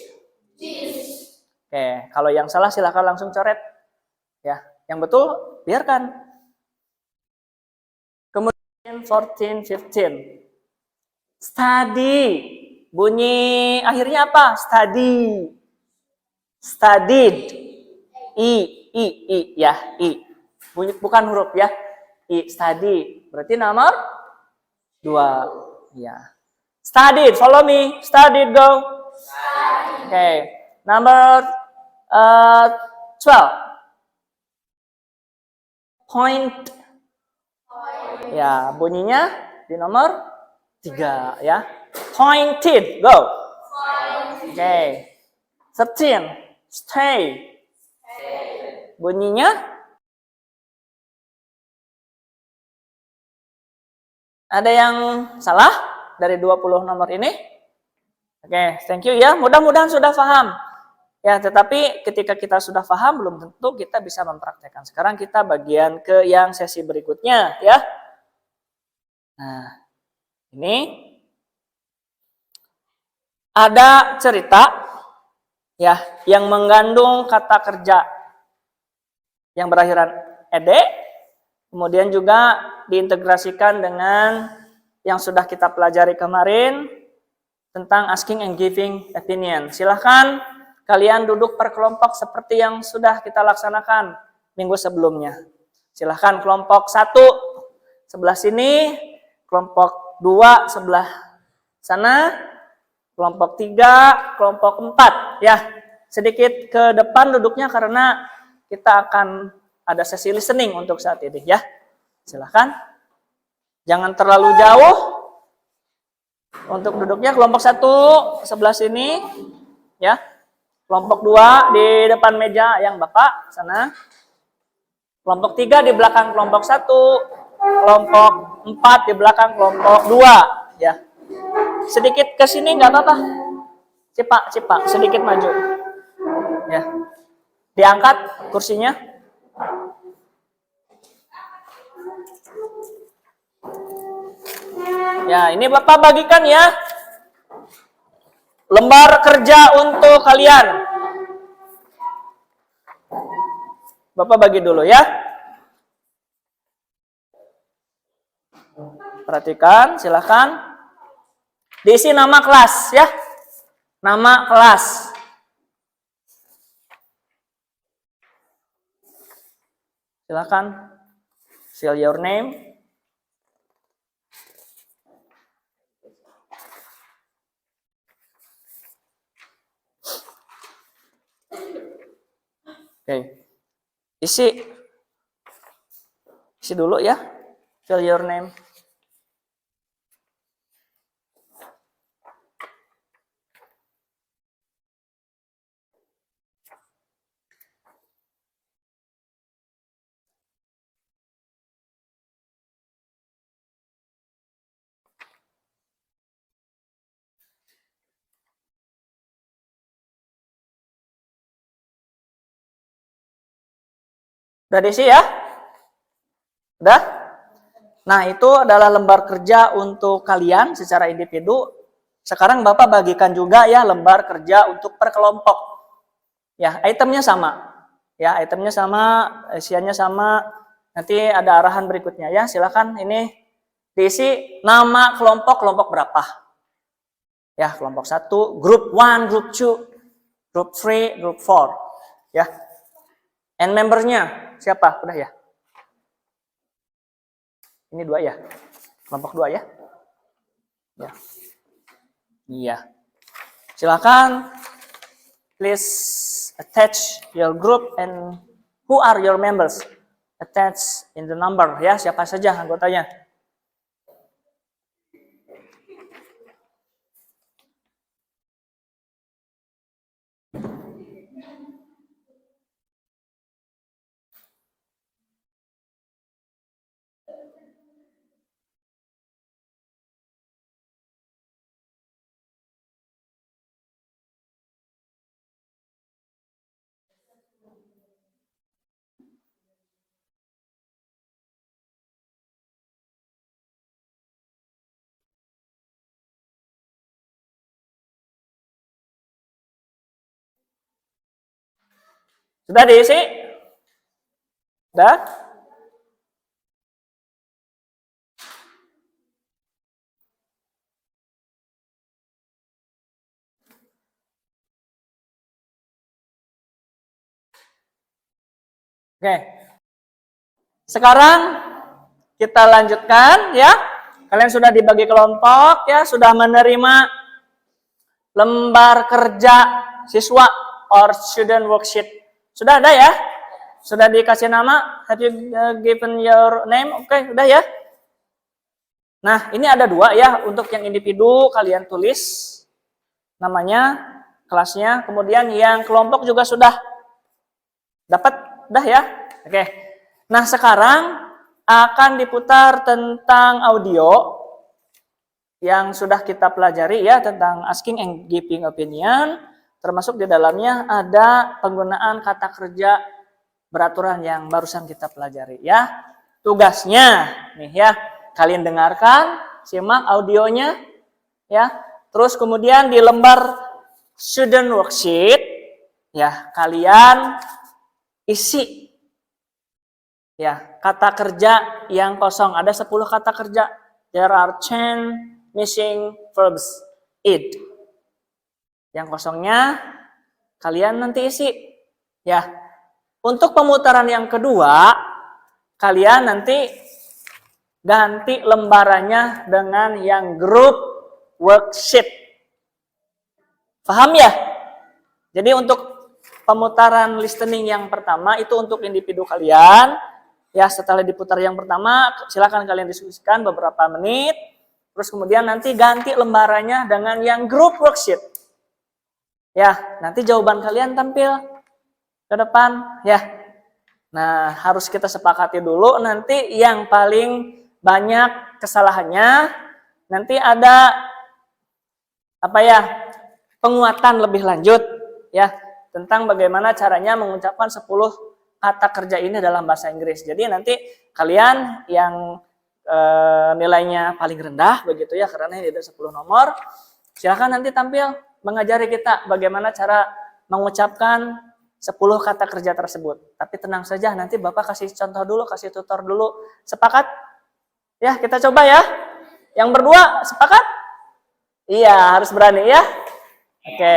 Speaker 2: Oke, kalau yang salah silakan langsung coret. Ya, yang betul biarkan. Kemudian 14, 15. Study. Bunyi akhirnya apa? Study. Studied. I ya, I. Bunyi bukan huruf ya. I, study. Berarti nomor 2. Ya. Studied, follow me. Studied, go. Oke. Okay. Number 12. Point. Ya, bunyinya di nomor 3 ya. Pointed, go. Oke. 13. Stay. Bunyinya ada yang salah dari 20 nomor ini? Oke, thank you ya. Mudah-mudahan sudah paham. Ya, tetapi ketika kita sudah paham, belum tentu kita bisa mempraktekkan. Sekarang kita bagian ke yang sesi berikutnya, ya. Nah, ini ada cerita, ya, yang mengandung kata kerja yang berakhiran ed, kemudian juga diintegrasikan dengan yang sudah kita pelajari kemarin tentang asking and giving opinion. Silahkan kalian duduk per kelompok seperti yang sudah kita laksanakan minggu sebelumnya. Silahkan kelompok 1 sebelah sini, kelompok 2 sebelah sana, kelompok 3, kelompok 4. Ya, sedikit ke depan duduknya karena kita akan ada sesi listening untuk saat ini ya. Silahkan. Jangan terlalu jauh untuk duduknya. Kelompok 1 sebelah sini ya. Kelompok 2 di depan meja yang Bapak sana. Kelompok 3 di belakang kelompok 1. Kelompok 4 di belakang kelompok 2 ya. Sedikit ke sini nggak apa-apa. Cipak, sedikit maju. Ya. Diangkat kursinya. Ya, ini Bapak bagikan ya. Lembar kerja untuk kalian. Bapak bagi dulu ya. Perhatikan, silakan. Diisi nama kelas ya. Nama kelas. Silakan. Fill your name. Oke. Isi dulu ya. Fill your name. Udah diisi ya? Udah? Nah, itu adalah lembar kerja untuk kalian secara individu. Sekarang Bapak bagikan juga ya lembar kerja untuk per kelompok. Ya, itemnya sama. Ya, itemnya sama, isiannya sama. Nanti ada arahan berikutnya ya. Silakan ini diisi nama kelompok berapa. Ya, kelompok 1, grup 1, grup 2, grup 3, grup 4. Ya. And membernya siapa? Udah ya? Ini 2 ya? Kelompok 2 ya? Ya. Iya. Silakan. Please attach your group and who are your members? Attach in the number ya. Siapa saja anggotanya? Sudah diisi? Sudah? Oke. Sekarang kita lanjutkan ya. Kalian sudah dibagi kelompok ya, sudah menerima lembar kerja siswa or student worksheet. Sudah ada ya? Sudah dikasih nama? Have you given your name? Oke, udah ya. Nah, ini ada 2 ya. Untuk yang individu kalian tulis namanya. kelasnya. Kemudian yang kelompok juga sudah dapat, dah ya. Oke. Nah, sekarang akan diputar tentang audio yang sudah kita pelajari ya, tentang asking and giving opinion. Termasuk di dalamnya ada penggunaan kata kerja beraturan yang barusan kita pelajari ya. Tugasnya nih ya, kalian dengarkan, simak audionya ya. Terus kemudian di lembar student worksheet ya, kalian isi ya kata kerja yang kosong. Ada 10 kata kerja. There are 10 missing verbs. It. Yang kosongnya kalian nanti isi ya. Untuk pemutaran yang kedua, kalian nanti ganti lembarannya dengan yang group worksheet. Paham ya? Jadi untuk pemutaran listening yang pertama itu untuk individu kalian. Ya, setelah diputar yang pertama, silakan kalian diskusikan beberapa menit. Terus kemudian nanti ganti lembarannya dengan yang group worksheet. Ya, nanti jawaban kalian tampil ke depan ya. Nah, harus kita sepakati dulu nanti yang paling banyak kesalahannya nanti ada apa ya? Penguatan lebih lanjut ya tentang bagaimana caranya mengucapkan 10 kata kerja ini dalam bahasa Inggris. Jadi nanti kalian yang nilainya paling rendah begitu ya, karena ini ada 10 nomor, silakan nanti tampil mengajari kita bagaimana cara mengucapkan 10 kata kerja tersebut. Tapi tenang saja, nanti Bapak kasih contoh dulu, kasih tutor dulu. Sepakat? Ya, kita coba ya. Yang berdua sepakat? Iya, harus berani ya. Oke.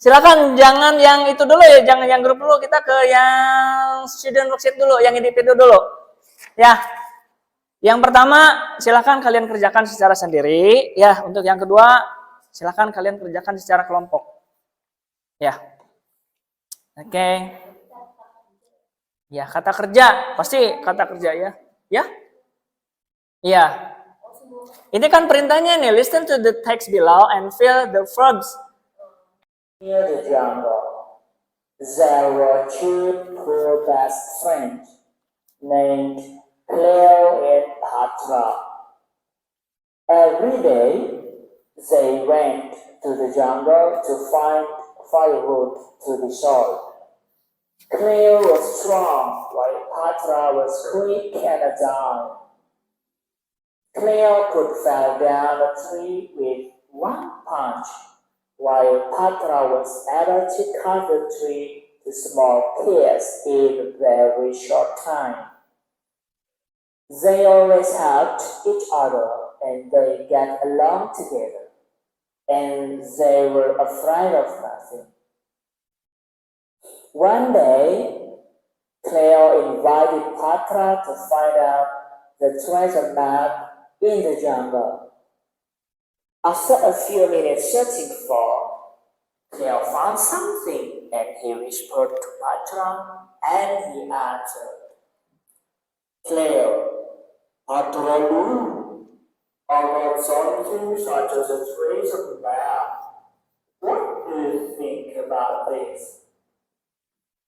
Speaker 2: Silakan, jangan yang itu dulu ya, jangan yang grup dulu, kita ke yang student worksheet dulu, yang individu dulu. Ya. Yang pertama, silakan kalian kerjakan secara sendiri ya. Untuk yang kedua, silakan kalian kerjakan secara kelompok. Ya. Oke. Ya, kata kerja, pasti kata kerja ya. Ya? Iya. Ini kan perintahnya nih, listen to the text below and fill the verbs.
Speaker 5: Near the jungle, there were two poor best friends named Cleo and Patra. Every day, they went to the jungle to find firewood to be sold. Cleo was strong, while Patra was quick and agile. Cleo could fell down a tree with one punch, while Patra was able to cut the tree to small pieces in a very short time. They always helped each other and they got along together, and they were afraid of nothing. One day, Cleo invited Patra to find out the treasure map in the jungle. After a few minutes searching for, Cleo found something and he whispered to Patra and he answered, Cleo, Patra knew about something such as a treasure map. What do you think about this?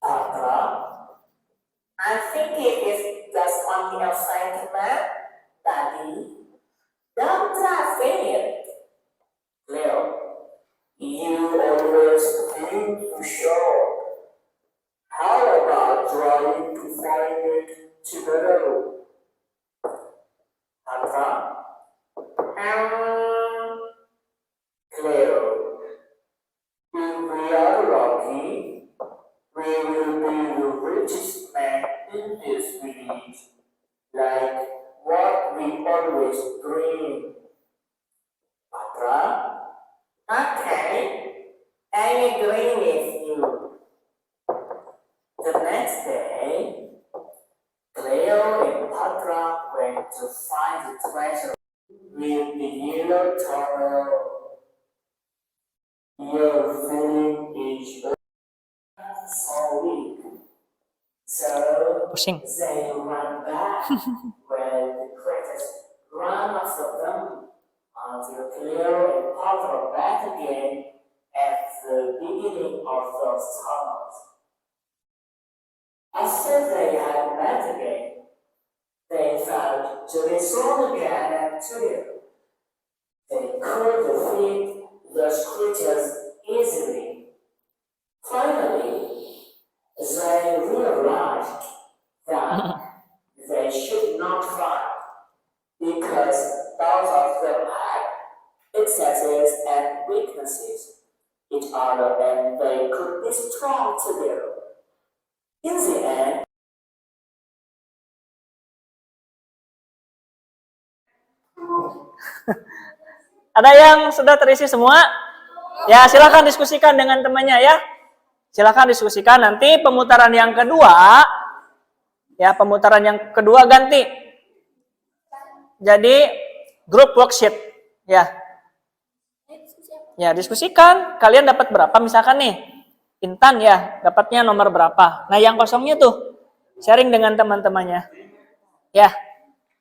Speaker 5: Patra, I think it is just something outside the map, Daddy. Don't trust it. Cleo, you always think to show. How about trying to find it together? Patra, Cleo, if we are lucky, we will be the richest man in this village, like what we always dream. Patra, okay, I agree with you. The next day, Cleo and Patra went to find the treasure with the yellow tunnel. Your feeling is so weak. So
Speaker 2: Pusing.
Speaker 5: they run back when the critters run after them until Cleo and Patra back again at the beginning of those tunnels. After they had met again, they felt to be strong again and together. They could defeat those creatures easily. Finally, they realized that they should not fight because both of them had excesses and weaknesses each other and they could be strong together. In the end,
Speaker 2: Ada yang sudah terisi semua? Ya, silakan diskusikan dengan temannya ya. Silakan diskusikan. Nanti pemutaran yang kedua, ya pemutaran yang kedua ganti. Jadi grup worksheet, ya. Ya, diskusikan. Kalian dapat berapa? Misalkan nih, Intan ya, dapatnya nomor berapa? Nah, yang kosongnya tuh sharing dengan teman-temannya. Ya,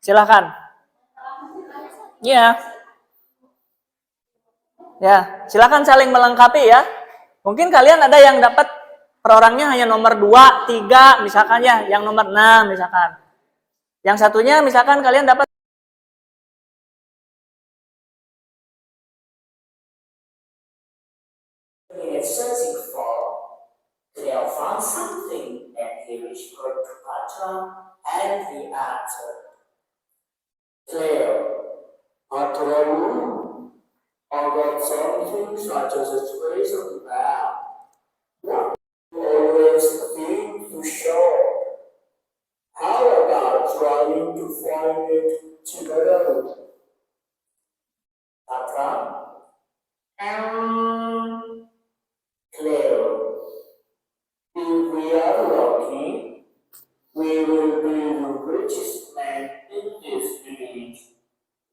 Speaker 2: silakan. Ya. Ya, silakan saling melengkapi ya. Mungkin kalian ada yang dapat per orangnya hanya nomor 2, 3 misalkan ya, yang nomor 6 misalkan. Yang satunya misalkan kalian dapat
Speaker 5: searching for, Cleo found something and he whispered to Patra and the answer. Cleo, after all, I got something such as a trace of the map. What always seem to show. How about trying to find it together? Patra? Cleo, if we are lucky, we will be the richest man in this village,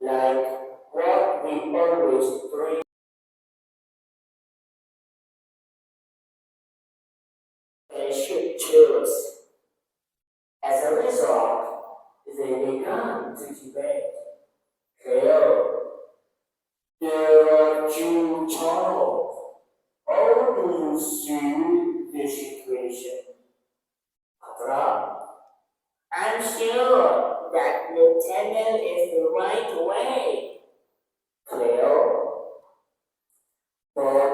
Speaker 5: like what we always dream. They should choose. As a result, they began to debate. Cleo, there are two channels. How do you see this situation? Patra? I'm sure that Lieutenant is the right way. Cleo? But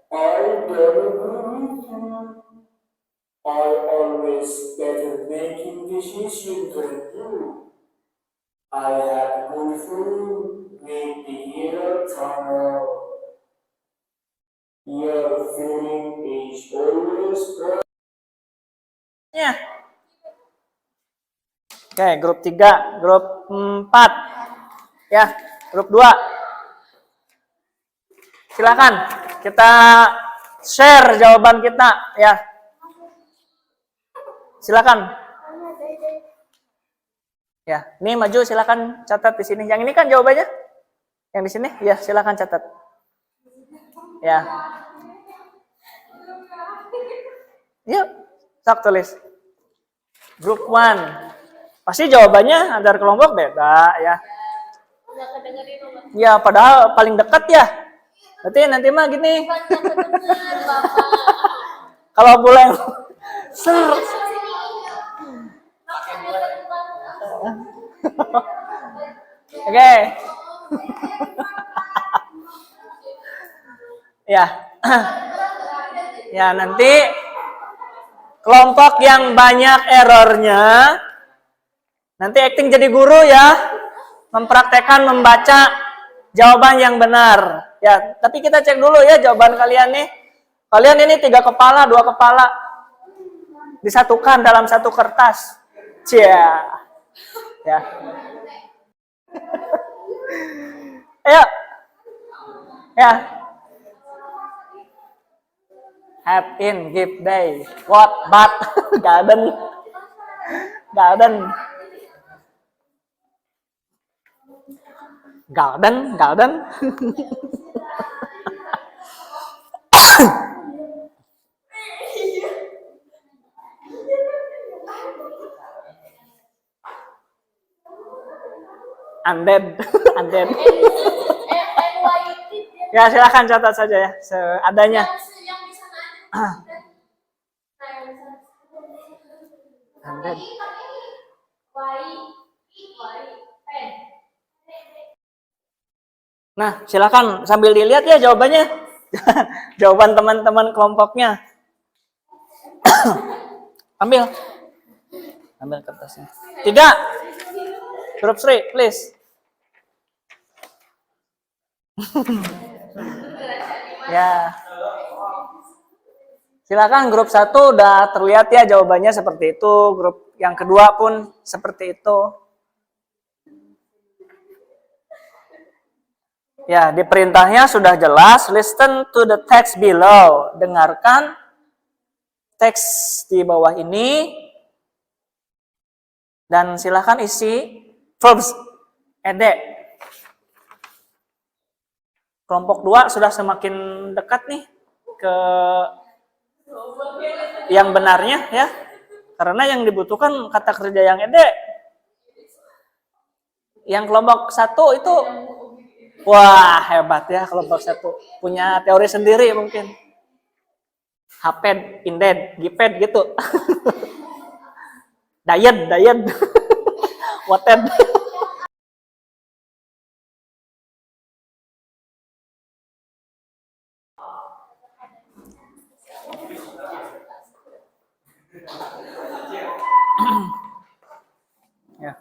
Speaker 5: I don't agree with you. I always better making decisions than you. I have good food with the year tunnel. Your feeling is always right.
Speaker 2: ya. Oke, grup 3, grup 4. Ya, grup 2. Silakan kita share jawaban kita ya. Silakan. Ya, ini maju silakan catat di sini. Yang ini kan jawabannya? Yang di sini? Ya, silakan catat. Ya. Yuk, sok tulis. Grup 1. Pasti jawabannya antar kelompok beda ya. Ya, padahal paling dekat ya. Berarti nanti mah gini. Kalau boleh ser. Oke. Ya. Ya, nanti kelompok yang banyak errornya nanti acting jadi guru ya, mempraktekkan membaca jawaban yang benar ya. Tapi kita cek dulu ya jawaban kalian nih. Kalian ini 3 kepala 2 kepala disatukan dalam satu kertas. Cia ya. Ayo ya. Have in, give day, what, but, garden, garden, garden, garden. Undead, undead. Ya, silakan catat saja ya, seadanya.
Speaker 3: Yang di sana aja.
Speaker 2: Anda- Nah, silakan sambil dilihat ya jawabannya. Jawaban teman-teman kelompoknya. Ambil. Ambil kertasnya. 3. Grup Sri, please. Ya. Silakan grup 1 udah terlihat ya jawabannya seperti itu. Grup yang kedua pun seperti itu. Ya, di perintahnya sudah jelas. Listen to the text below. Dengarkan teks di bawah ini. Dan silakan isi verbs ed. Kelompok 2 sudah semakin dekat nih ke yang benarnya ya. Karena yang dibutuhkan kata kerja yang ed. Yang kelompok 1 itu wah, hebat ya kelompok 1. Punya teori sendiri mungkin. Haped, inded, giped gitu. Diet. Wated. Ya.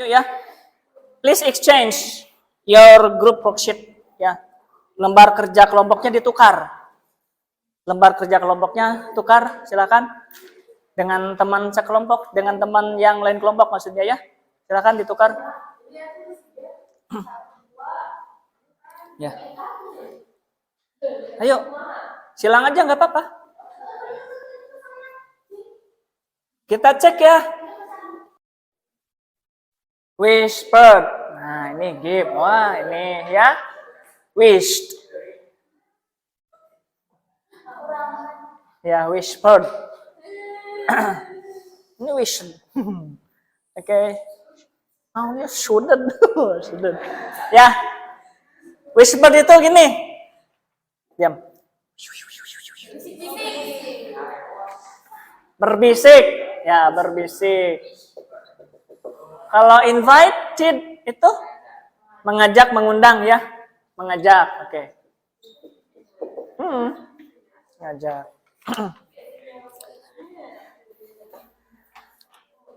Speaker 2: Yuk ya. Please exchange your group worksheet ya. Lembar kerja kelompoknya ditukar. Lembar kerja kelompoknya tukar, silakan. Dengan teman sekelompok, dengan teman yang lain kelompok maksudnya ya. Silakan ditukar. Ya. Ayo. Silang aja nggak apa-apa. Kita cek ya. Whispered. Nah, ini give. Wah, ini ya. Wished. Ya, whispered. Ini wished. Oke. Oh, ya shouldn't. Shouldn't. Ya. Whispered itu gini. Diam. Berbisik. Ya, berbisik. Kalau invited itu mengajak, mengundang ya. Mengajak, oke. Mengajak.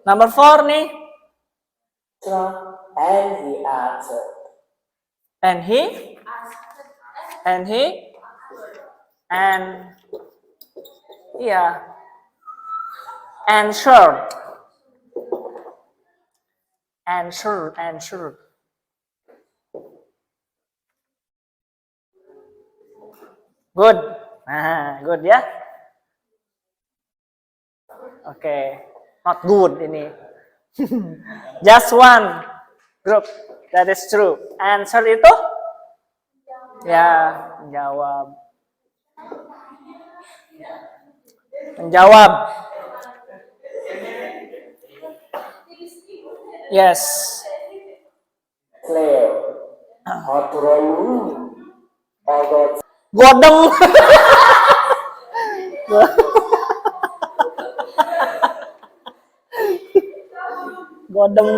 Speaker 2: Number 4 nih.
Speaker 5: And he answered.
Speaker 2: And yeah. Answered. Good. Nah, good ya. Oke. Not good ini. Just one group. That is true. Answer itu? Ya, menjawab. Menjawab. Yes.
Speaker 5: Clear. Autorolu. Although
Speaker 2: Godeng. Godeng.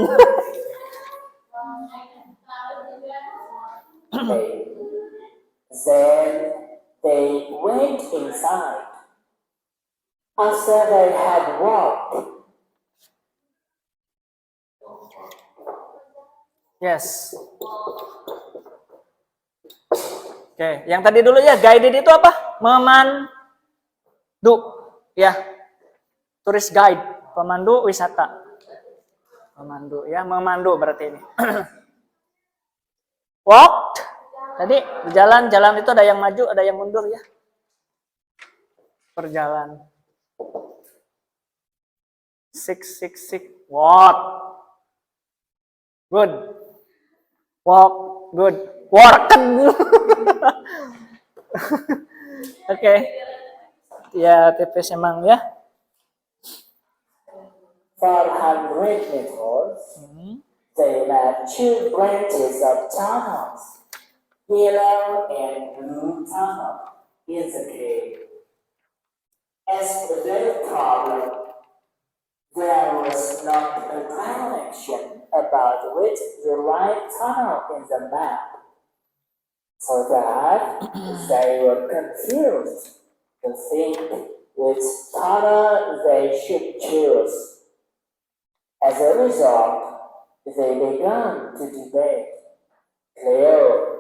Speaker 5: day. Then they went inside. After they had walked,
Speaker 2: Yes. Oke, yang tadi dulu ya, guided itu apa? Memandu. Ya. Tourist guide, pemandu wisata. Memandu ya, memandu berarti ini. Walked. Tadi berjalan, jalan itu ada yang maju, ada yang mundur ya. Berjalan. Six. Walk. Good. Walk. Good. Worken. Oke. Ya, tipis emang ya.
Speaker 5: 400 meters, they met 2 branches of tunnels, yellow and blue tunnel in the cave. As for their problem, there was not a direction about which the right tunnel in the map, so that they were confused to think which tunnel they should choose. As a result, they began to debate. Cleo,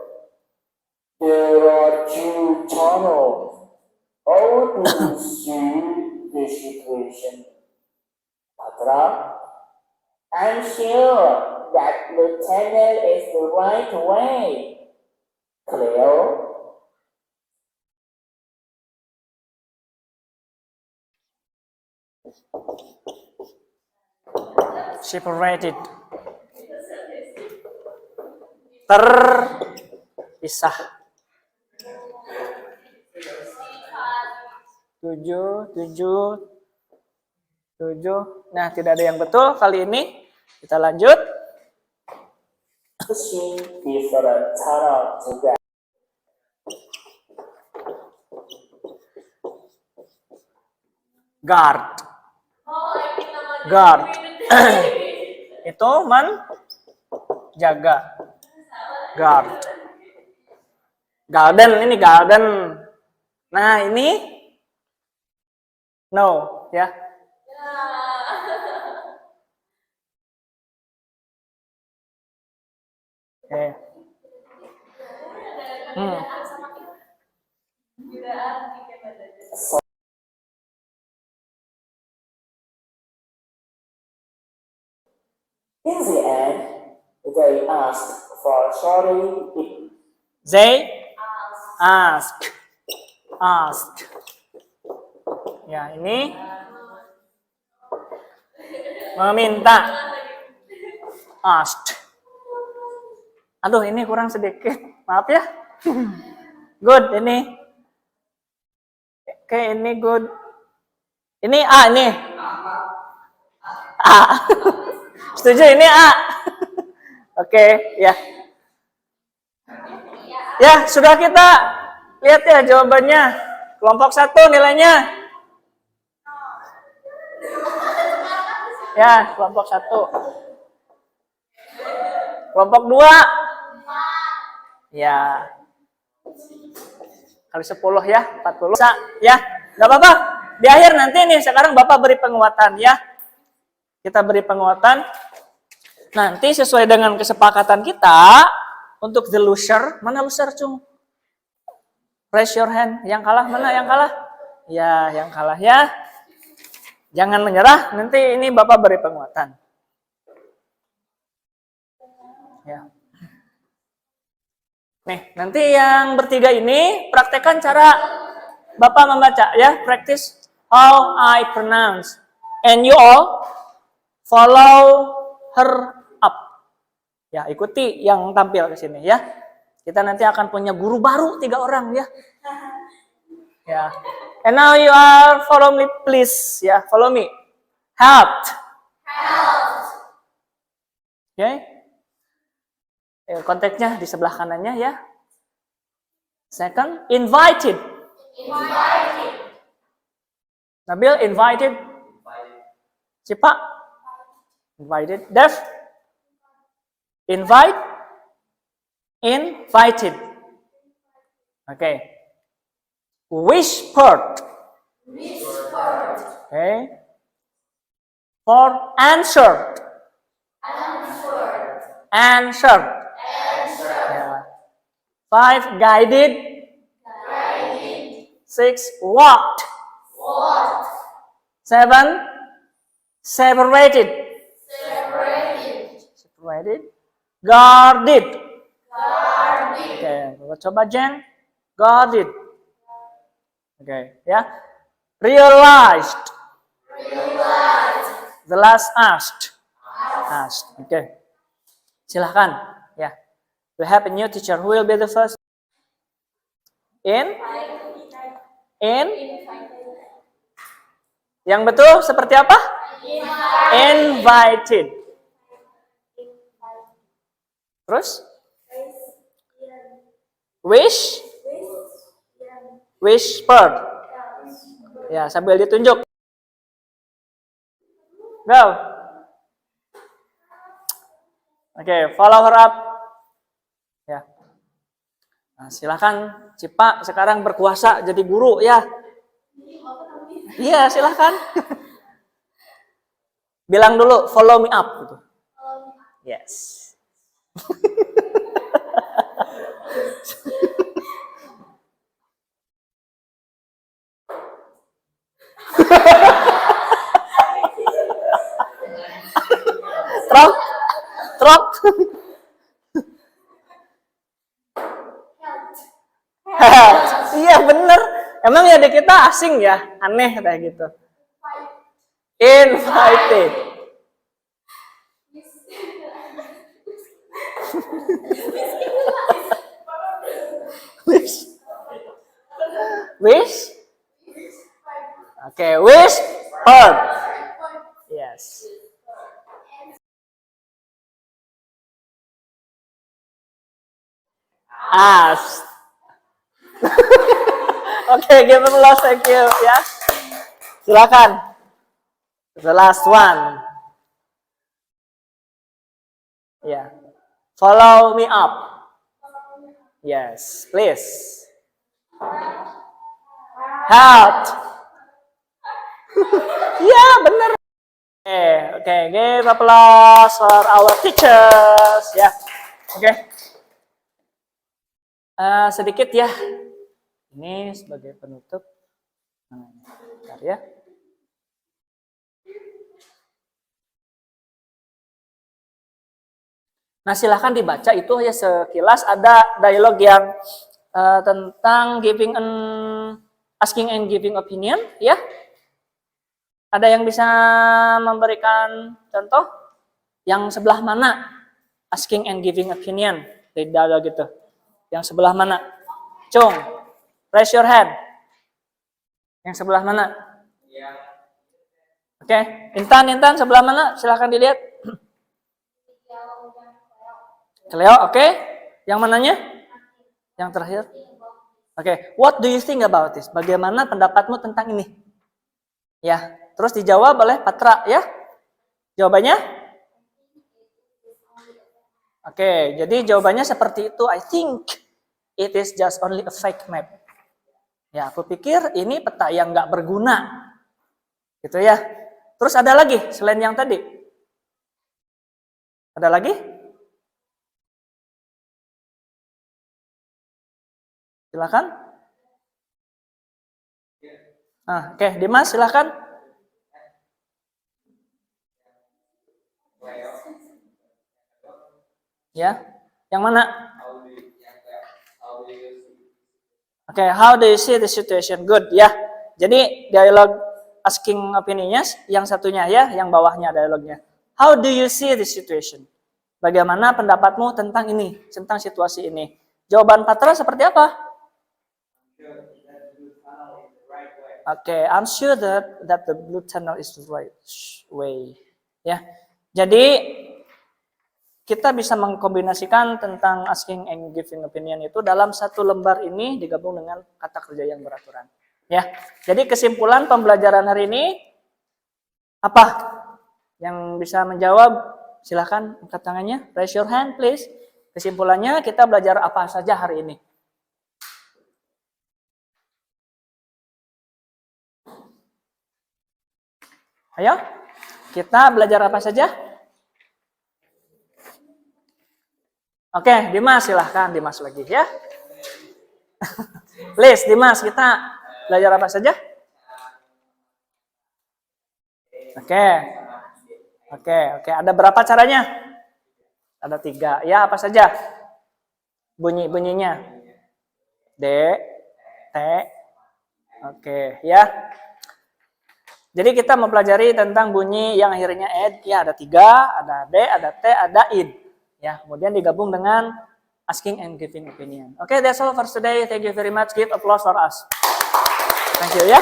Speaker 5: there are 2 tunnels. How do you see the situation? Patra, I'm sure that the tunnel is the right way. Cleo,
Speaker 2: Separated. Terpisah. 7. Nah, tidak ada yang betul kali ini. Kita lanjut.
Speaker 5: pushing different tunnel together.
Speaker 2: Guard. Guard. Itu menjaga. Guard. Garden, ini garden. Nah, ini no, ya. Oke.
Speaker 5: In the end, they asked for sorry.
Speaker 2: They ask. Ya, ini meminta. Asked. Aduh, ini kurang sedikit. Maaf ya. Good, ini. Oke, ini good. Ini A, ini. A. Setuju, ini A. Oke, ya. Ya, sudah kita lihat ya jawabannya. Kelompok 1 nilainya. Ya, kelompok 1. Kelompok 2. Ya. Kali 10 ya, 40. Ya, enggak apa-apa. Di akhir nanti nih, sekarang Bapak beri penguatan ya. Kita beri penguatan. Nanti sesuai dengan kesepakatan kita, untuk the loser, mana loser cung? Raise your hand. Yang kalah mana yang kalah? Ya, yang kalah ya. Jangan menyerah, nanti ini Bapak beri penguatan. Ya. Nih, nanti yang bertiga ini praktekkan cara Bapak membaca ya, practice how I pronounce. And you all follow her up. Ya, ikuti yang tampil ke sini ya. Kita nanti akan punya guru baru 3 orang ya. Ya. And now you are follow me please ya, follow me. Helped. Oke. Konteksnya di sebelah kanannya ya. Second, invited. Nabil, invited. Cipa? Invited. Dev? Invite? Invited. Okay. Whispered. Okay. For answered. Answered. Yeah. 5 guided. 6 walked. 7 separated. Guarded. Oke, coba Jen. Guarded. Oke, ya. Realized. The last asked. Oke. Silahkan. Ya. We have a new teacher. Who will be the first? In. Yang betul seperti apa? Invited. Terus? Whispered. Ya, sambil ditunjuk. Go. Oke, follow her up. Ya. Nah, silakan Cipa sekarang berkuasa jadi guru ya. Iya, silakan. Bilang dulu follow me up gitu. Yes. Trok. Iya bener. Emang ya di kita asing ya, aneh kayak gitu. Invited. Wish? Oke, whispered. Yes. Asked. Oke, give them applause, thank you ya. Silakan. The last one. Ya. Follow me up. Yes, please. Help. Ya, benar. Oke, give applause for our teachers ya. Oke. Sedikit ya. Ini sebagai penutup. Bentar ya. Nah, silahkan dibaca itu ya sekilas ada dialog yang tentang asking and giving opinion ya. Ada yang bisa memberikan contoh yang sebelah mana asking and giving opinion di dialog itu? Yang sebelah mana? Cung, raise your hand. Yang sebelah mana? Oke, Intan sebelah mana? Silahkan dilihat. Cleo, oke. Yang mananya? Yang terakhir. Oke, what do you think about this? Bagaimana pendapatmu tentang ini? Ya, terus dijawab oleh Patra ya. Jawabannya? Oke, jadi jawabannya seperti itu. I think it is just only a fake map. Ya, aku pikir ini peta yang nggak berguna. Gitu ya. Terus ada lagi selain yang tadi? Ada lagi? Silakan. Oke, Dimas silakan. Ya, yang mana? Oke, how do you see the situation? Good, ya. Jadi dialog asking opinion-nya yang satunya ya, yang bawahnya dialognya. How do you see the situation? Bagaimana pendapatmu tentang ini, tentang situasi ini? Jawaban Patra seperti apa? Oke, I'm sure that the blue tunnel is the right way. Ya, jadi kita bisa mengkombinasikan tentang asking and giving opinion itu dalam satu lembar ini digabung dengan kata kerja yang beraturan. Ya, jadi kesimpulan pembelajaran hari ini apa? Yang bisa menjawab silahkan angkat tangannya, raise your hand please. Kesimpulannya kita belajar apa saja hari ini? Ayo, kita belajar apa saja? Oke, Dimas silahkan, Dimas lagi ya. Please, Dimas, kita belajar apa saja? Oke. Ada berapa caranya? Ada 3. Ya, apa saja? Bunyinya. D, T. Oke, ya. Jadi kita mempelajari tentang bunyi yang akhirnya ed. Ya, ada 3, ada D, ada T, ada id. Ya, kemudian digabung dengan asking and giving opinion. Oke, that's all for today. Thank you very much. Give applause for us. Thank you ya.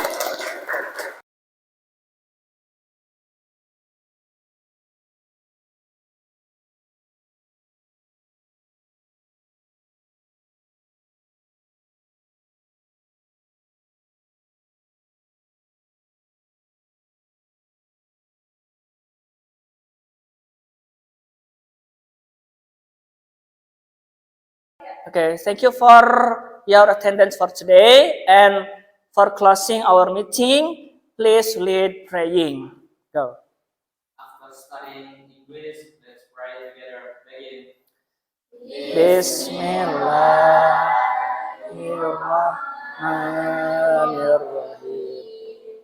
Speaker 2: Okay, thank you for your attendance for today, and for closing our meeting, please lead praying. Go.
Speaker 4: After studying English, let's pray together. Begin.
Speaker 2: Bismillahirrahmanirrahim.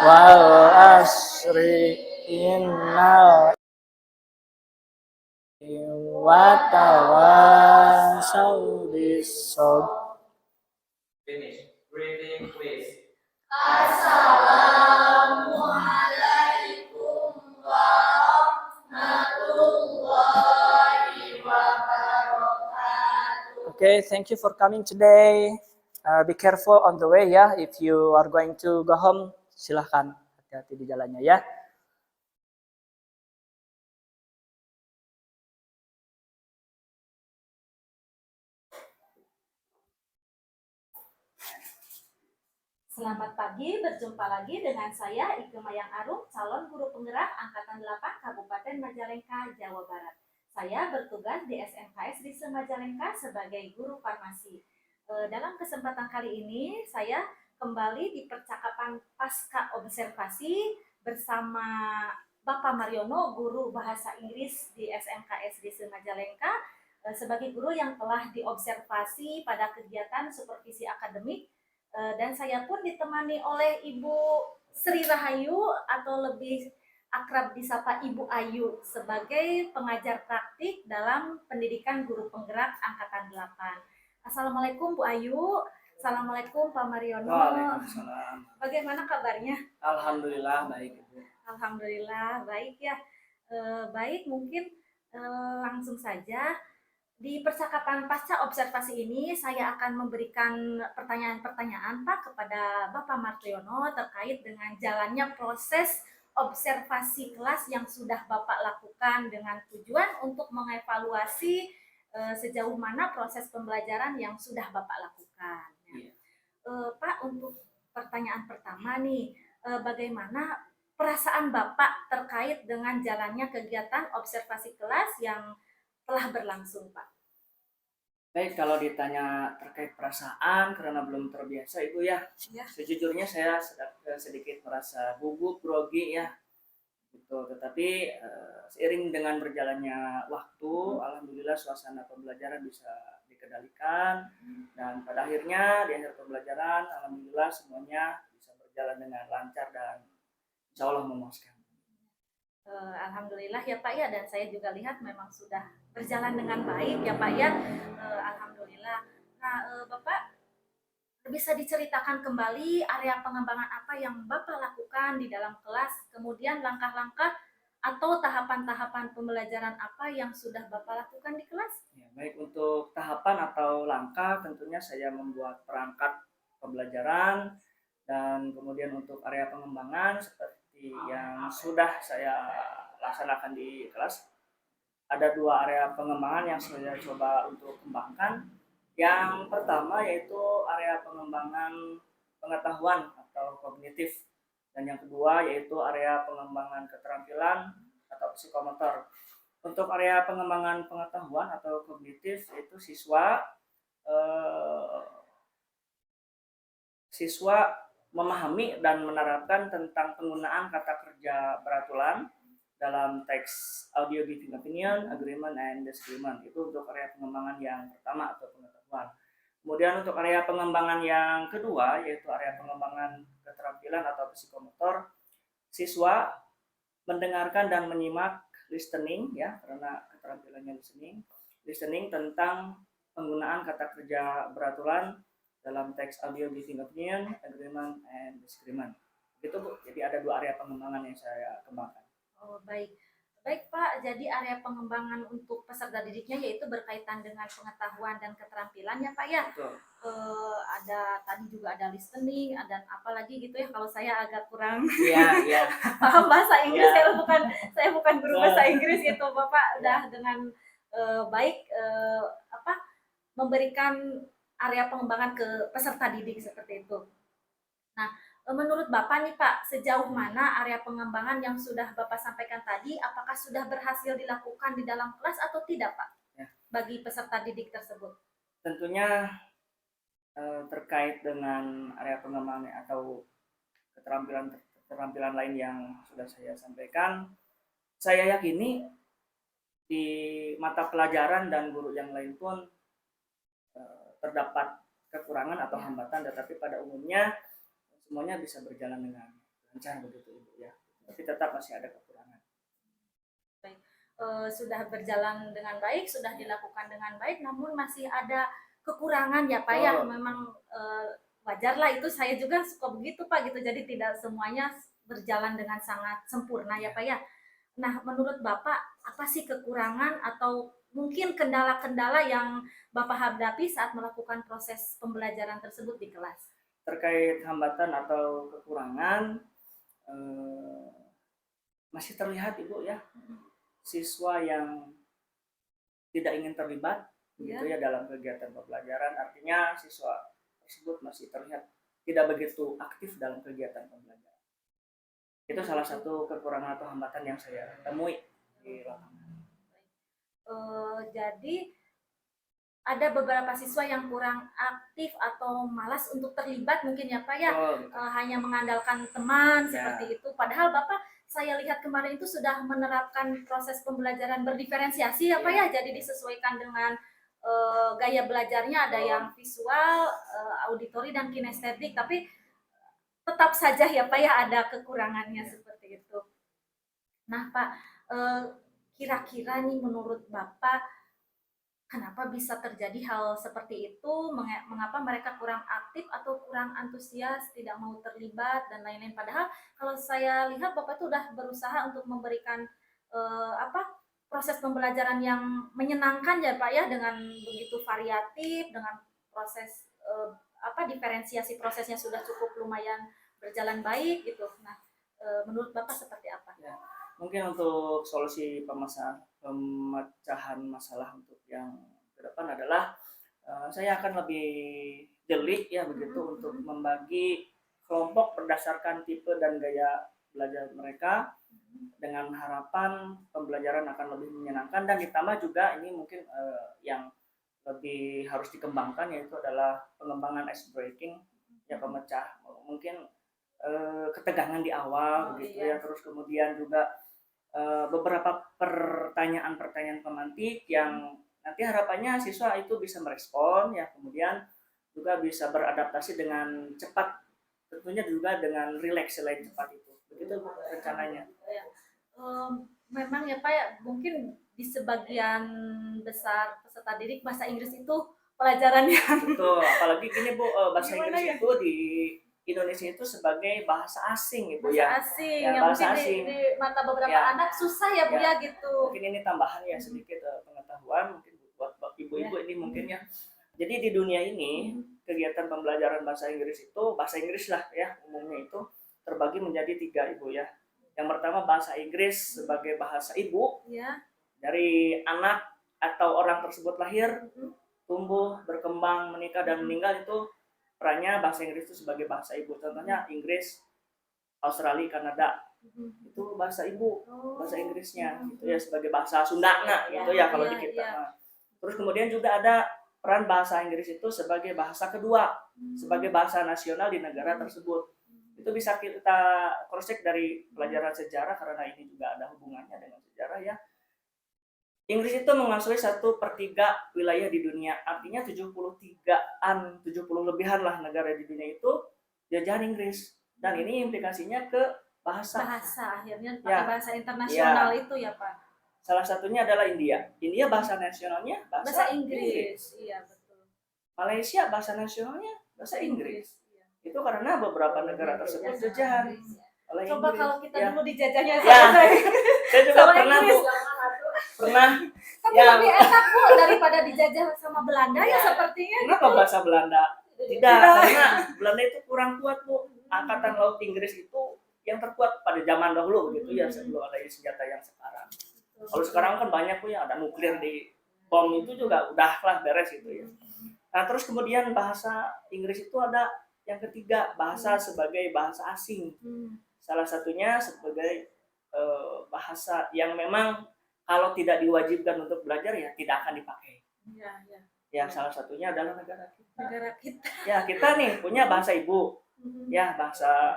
Speaker 2: Wal asri innal wa tawasaw bis-sabr.
Speaker 4: Finish. Greeting, please.
Speaker 3: Assalamualaikum warahmatullahi wabarakatuh.
Speaker 2: Okay, thank you for coming today. Be careful on the way ya. If you are going to go home, silahkan hati-hati di jalannya ya.
Speaker 1: Selamat pagi, berjumpa lagi dengan saya Ike Mayang Arum, calon guru penggerak Angkatan 8 Kabupaten Majalengka, Jawa Barat. Saya bertugas di SMKS di Majalengka sebagai guru farmasi. Dalam kesempatan kali ini, saya kembali di percakapan pasca observasi bersama Bapak Mariono, guru bahasa Inggris di SMKS di Majalengka, sebagai guru yang telah diobservasi pada kegiatan supervisi akademik. Dan saya pun ditemani oleh Ibu Sri Rahayu atau lebih akrab disapa Ibu Ayu sebagai pengajar praktik dalam pendidikan guru penggerak Angkatan 8. Assalamualaikum Bu Ayu. Assalamualaikum Pak Mariono.
Speaker 2: Waalaikumsalam.
Speaker 1: Bagaimana kabarnya?
Speaker 2: Alhamdulillah baik.
Speaker 1: Alhamdulillah baik ya. Baik, mungkin langsung saja. Di percakapan pasca observasi ini, saya akan memberikan pertanyaan-pertanyaan Pak kepada Bapak Mariono terkait dengan jalannya proses observasi kelas yang sudah Bapak lakukan dengan tujuan untuk mengevaluasi sejauh mana proses pembelajaran yang sudah Bapak lakukan. Pak, untuk pertanyaan pertama nih, bagaimana perasaan Bapak terkait dengan jalannya kegiatan observasi kelas yang telah berlangsung, Pak?
Speaker 2: Baik, kalau ditanya terkait perasaan karena belum terbiasa Ibu ya. Sejujurnya saya sedikit merasa gugup, grogi ya. Gitu. Tetapi seiring dengan berjalannya waktu, alhamdulillah suasana pembelajaran bisa dikendalikan, dan pada akhirnya di akhir pembelajaran alhamdulillah semuanya bisa berjalan dengan lancar dan insya Allah memuaskan.
Speaker 1: Alhamdulillah ya Pak ya, dan saya juga lihat memang sudah berjalan dengan baik ya Pak ya. Alhamdulillah. Nah Bapak, bisa diceritakan kembali area pengembangan apa yang Bapak lakukan di dalam kelas, kemudian langkah-langkah atau tahapan-tahapan pembelajaran apa yang sudah Bapak lakukan di kelas?
Speaker 2: Ya, baik, untuk tahapan atau langkah tentunya saya membuat perangkat pembelajaran, dan kemudian untuk area pengembangan seperti yang sudah saya laksanakan di kelas, ada 2 area pengembangan yang saya coba untuk kembangkan. Yang pertama yaitu area pengembangan pengetahuan atau kognitif, dan yang kedua yaitu area pengembangan keterampilan atau psikomotor. Untuk area pengembangan pengetahuan atau kognitif itu eh, siswa memahami dan menerapkan tentang penggunaan kata kerja beraturan dalam teks audio giving opinion, agreement, and disagreement. Itu untuk area pengembangan yang pertama atau pengetahuan. Kemudian untuk area pengembangan yang kedua, yaitu area pengembangan keterampilan atau psikomotor, siswa mendengarkan dan menyimak listening, ya, karena keterampilannya listening tentang penggunaan kata kerja beraturan dalam teks audio giving opinion, agreement, and disagreement. Gitu Bu. Jadi ada 2 area pengembangan yang saya kembangkan.
Speaker 1: Oh, baik. Baik, Pak. Jadi area pengembangan untuk peserta didiknya yaitu berkaitan dengan pengetahuan dan keterampilan ya, Pak ya.
Speaker 2: Betul.
Speaker 1: Ada tadi juga ada listening, dan apalagi gitu ya. Kalau saya agak kurang
Speaker 2: Iya, iya.
Speaker 1: paham bahasa Inggris,
Speaker 2: Ya.
Speaker 1: saya bukan guru bahasa Inggris itu, Bapak udah dengan baik memberikan area pengembangan ke peserta didik seperti itu. Nah, menurut Bapak nih Pak, sejauh mana area pengembangan yang sudah Bapak sampaikan tadi, apakah sudah berhasil dilakukan di dalam kelas atau tidak Pak?
Speaker 2: Ya.
Speaker 1: Bagi peserta didik tersebut.
Speaker 2: Tentunya terkait dengan area pengembangan atau keterampilan lain yang sudah saya sampaikan, saya yakini di mata pelajaran dan guru yang lain pun terdapat kekurangan atau hambatan, tetapi pada umumnya semuanya bisa berjalan dengan lancar begitu Ibu ya. Tapi tetap masih ada kekurangan.
Speaker 1: Sudah berjalan dengan baik, sudah dilakukan dengan baik, namun masih ada kekurangan ya Pak ya. Memang wajar lah, itu saya juga suka begitu Pak gitu. Jadi tidak semuanya berjalan dengan sangat sempurna ya Pak ya. Nah, menurut Bapak apa sih kekurangan atau mungkin kendala-kendala yang Bapak hadapi saat melakukan proses pembelajaran tersebut di kelas?
Speaker 2: Terkait hambatan atau kekurangan masih terlihat Ibu ya, siswa yang tidak ingin terlibat gitu ya dalam kegiatan pembelajaran. Artinya siswa tersebut masih terlihat tidak begitu aktif dalam kegiatan pembelajaran. Itu salah satu kekurangan atau hambatan yang saya temui di lapangan.
Speaker 1: Jadi ada beberapa siswa yang kurang aktif atau malas untuk terlibat mungkin ya Pak ya, hanya mengandalkan teman seperti itu. Padahal Bapak saya lihat kemarin itu sudah menerapkan proses pembelajaran berdiferensiasi ya Pak ya, jadi disesuaikan dengan gaya belajarnya, ada yang visual, auditori dan kinestetik, tapi tetap saja ya Pak ya ada kekurangannya seperti itu. Nah Pak, kira-kira nih menurut Bapak kenapa bisa terjadi hal seperti itu? Mengapa mereka kurang aktif atau kurang antusias, tidak mau terlibat dan lain-lain? Padahal kalau saya lihat Bapak itu sudah berusaha untuk memberikan proses pembelajaran yang menyenangkan ya Pak ya, dengan begitu variatif, dengan proses diferensiasi prosesnya sudah cukup lumayan berjalan baik gitu. Nah, menurut Bapak seperti apa?
Speaker 2: Ya, mungkin untuk solusi pemecahan masalah untuk yang ke depan adalah saya akan lebih jeli ya begitu untuk membagi kelompok berdasarkan tipe dan gaya belajar mereka, dengan harapan pembelajaran akan lebih menyenangkan, dan ditambah juga ini mungkin yang lebih harus dikembangkan yaitu adalah pengembangan ice breaking ya, pemecah mungkin ketegangan di awal begitu ya. Terus kemudian juga beberapa pertanyaan-pertanyaan pemantik yang nanti harapannya siswa itu bisa merespon ya, kemudian juga bisa beradaptasi dengan cepat, tentunya juga dengan rileks selain cepat itu. Begitu rencananya.
Speaker 1: Memang ya Pak ya, mungkin di sebagian besar peserta didik bahasa Inggris itu pelajaran yang
Speaker 2: betul, apalagi gini Bu, bahasa Inggris
Speaker 1: ya?
Speaker 2: itu di Indonesia itu sebagai bahasa asing Ibu
Speaker 1: bahasa
Speaker 2: ya.
Speaker 1: asing
Speaker 2: Ya,
Speaker 1: yang
Speaker 2: bahasa
Speaker 1: mungkin
Speaker 2: asing.
Speaker 1: Di mata beberapa
Speaker 2: Ya.
Speaker 1: anak susah ya Bu ya gitu.
Speaker 2: Mungkin ini tambahan ya sedikit pengetahuan mungkin buat ibu-ibu ini mungkin ya. Jadi di dunia ini kegiatan pembelajaran bahasa Inggris itu, bahasa Inggris lah ya umumnya itu terbagi menjadi 3 Ibu ya. Yang pertama bahasa Inggris sebagai bahasa ibu
Speaker 1: Ya.
Speaker 2: dari anak atau orang tersebut lahir, tumbuh, berkembang, menikah dan meninggal, itu perannya bahasa Inggris itu sebagai bahasa ibu. Contohnya Inggris, Australia, Kanada, itu bahasa ibu,
Speaker 1: Oh.
Speaker 2: bahasa Inggrisnya gitu ya, sebagai bahasa Sundana gitu ya kalau di
Speaker 1: Iya,
Speaker 2: kita.
Speaker 1: iya.
Speaker 2: Nah, terus kemudian juga ada peran bahasa Inggris itu sebagai bahasa kedua, sebagai bahasa nasional di negara tersebut. Itu bisa kita cross check dari pelajaran sejarah karena ini juga ada hubungannya dengan sejarah ya. Inggris itu menguasai 1/3 wilayah di dunia, artinya 73-an, 70 lebihan lah negara di dunia itu jajahan Inggris. Dan ini implikasinya ke bahasa.
Speaker 1: Bahasa akhirnya pakai
Speaker 2: Ya.
Speaker 1: bahasa internasional
Speaker 2: Ya.
Speaker 1: itu ya Pak.
Speaker 2: Salah satunya adalah India. India bahasa nasionalnya
Speaker 1: Bahasa Inggris. Iya betul.
Speaker 2: Malaysia bahasa nasionalnya bahasa Inggris. Itu karena beberapa negara tersebut jajahan oleh
Speaker 1: Coba
Speaker 2: Inggris.
Speaker 1: kalau kita
Speaker 2: Ya.
Speaker 1: dulu dijajahnya
Speaker 2: Ya.
Speaker 1: sama
Speaker 2: Saya juga
Speaker 1: sama
Speaker 2: pernah
Speaker 1: Inggris.
Speaker 2: Bu, pernah.
Speaker 1: Tapi
Speaker 2: Ya.
Speaker 1: lebih enak Bu daripada dijajah sama Belanda ya
Speaker 2: Ya.
Speaker 1: sepertinya.
Speaker 2: Kenapa bahasa Belanda? Tidak, karena Belanda itu kurang kuat Bu. Angkatan Laut Inggris itu yang terkuat pada zaman dahulu begitu ya, sebelum ada senjata yang sekarang. Kalau sekarang kan banyak Bu ya, ada nuklir di bom itu juga udahlah beres gitu ya. Nah, terus kemudian bahasa Inggris itu ada yang ketiga, bahasa sebagai bahasa asing. Salah satunya sebagai bahasa yang memang kalau tidak diwajibkan untuk belajar ya tidak akan dipakai.
Speaker 1: Iya, iya.
Speaker 2: Ya, salah satunya adalah negara kita.
Speaker 1: Negara kita.
Speaker 2: Ya, kita nih punya bahasa ibu. Ya, bahasa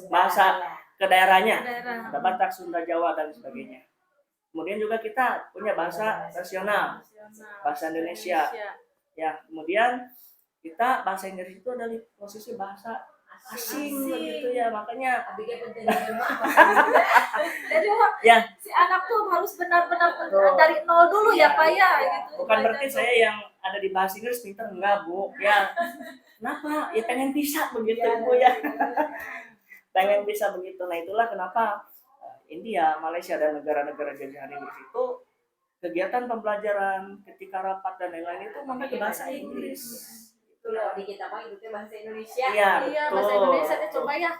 Speaker 2: bahasa ke daerahnya.
Speaker 1: Daerah.
Speaker 2: Ada Batak, Sunda, Jawa dan sebagainya. Kemudian juga kita punya bahasa nasional, bahasa Indonesia. Ya, kemudian kita bahasa Inggris itu adalah posisi bahasa asing gitu ya, makanya
Speaker 1: Jadi Pak,
Speaker 2: ya
Speaker 1: si anak tuh harus benar-benar
Speaker 2: Betul.
Speaker 1: dari nol dulu ya Pak ya gitu.
Speaker 2: bukan berarti saya yang ada di bahasa Inggris pintar, enggak Bu. Ya, kenapa? Ya pengen bisa begitu Bu ya. Pengen bisa begitu. Nah, itulah kenapa India, Malaysia dan negara-negara jajahan Inggris itu kegiatan pembelajaran ketika rapat dan lain-lain itu memakai bahasa Inggris.
Speaker 3: Kalau di kita mah itu bahasa Indonesia.
Speaker 2: Iya,
Speaker 1: Iya,
Speaker 2: betul.
Speaker 1: bahasa Indonesia. Coba ya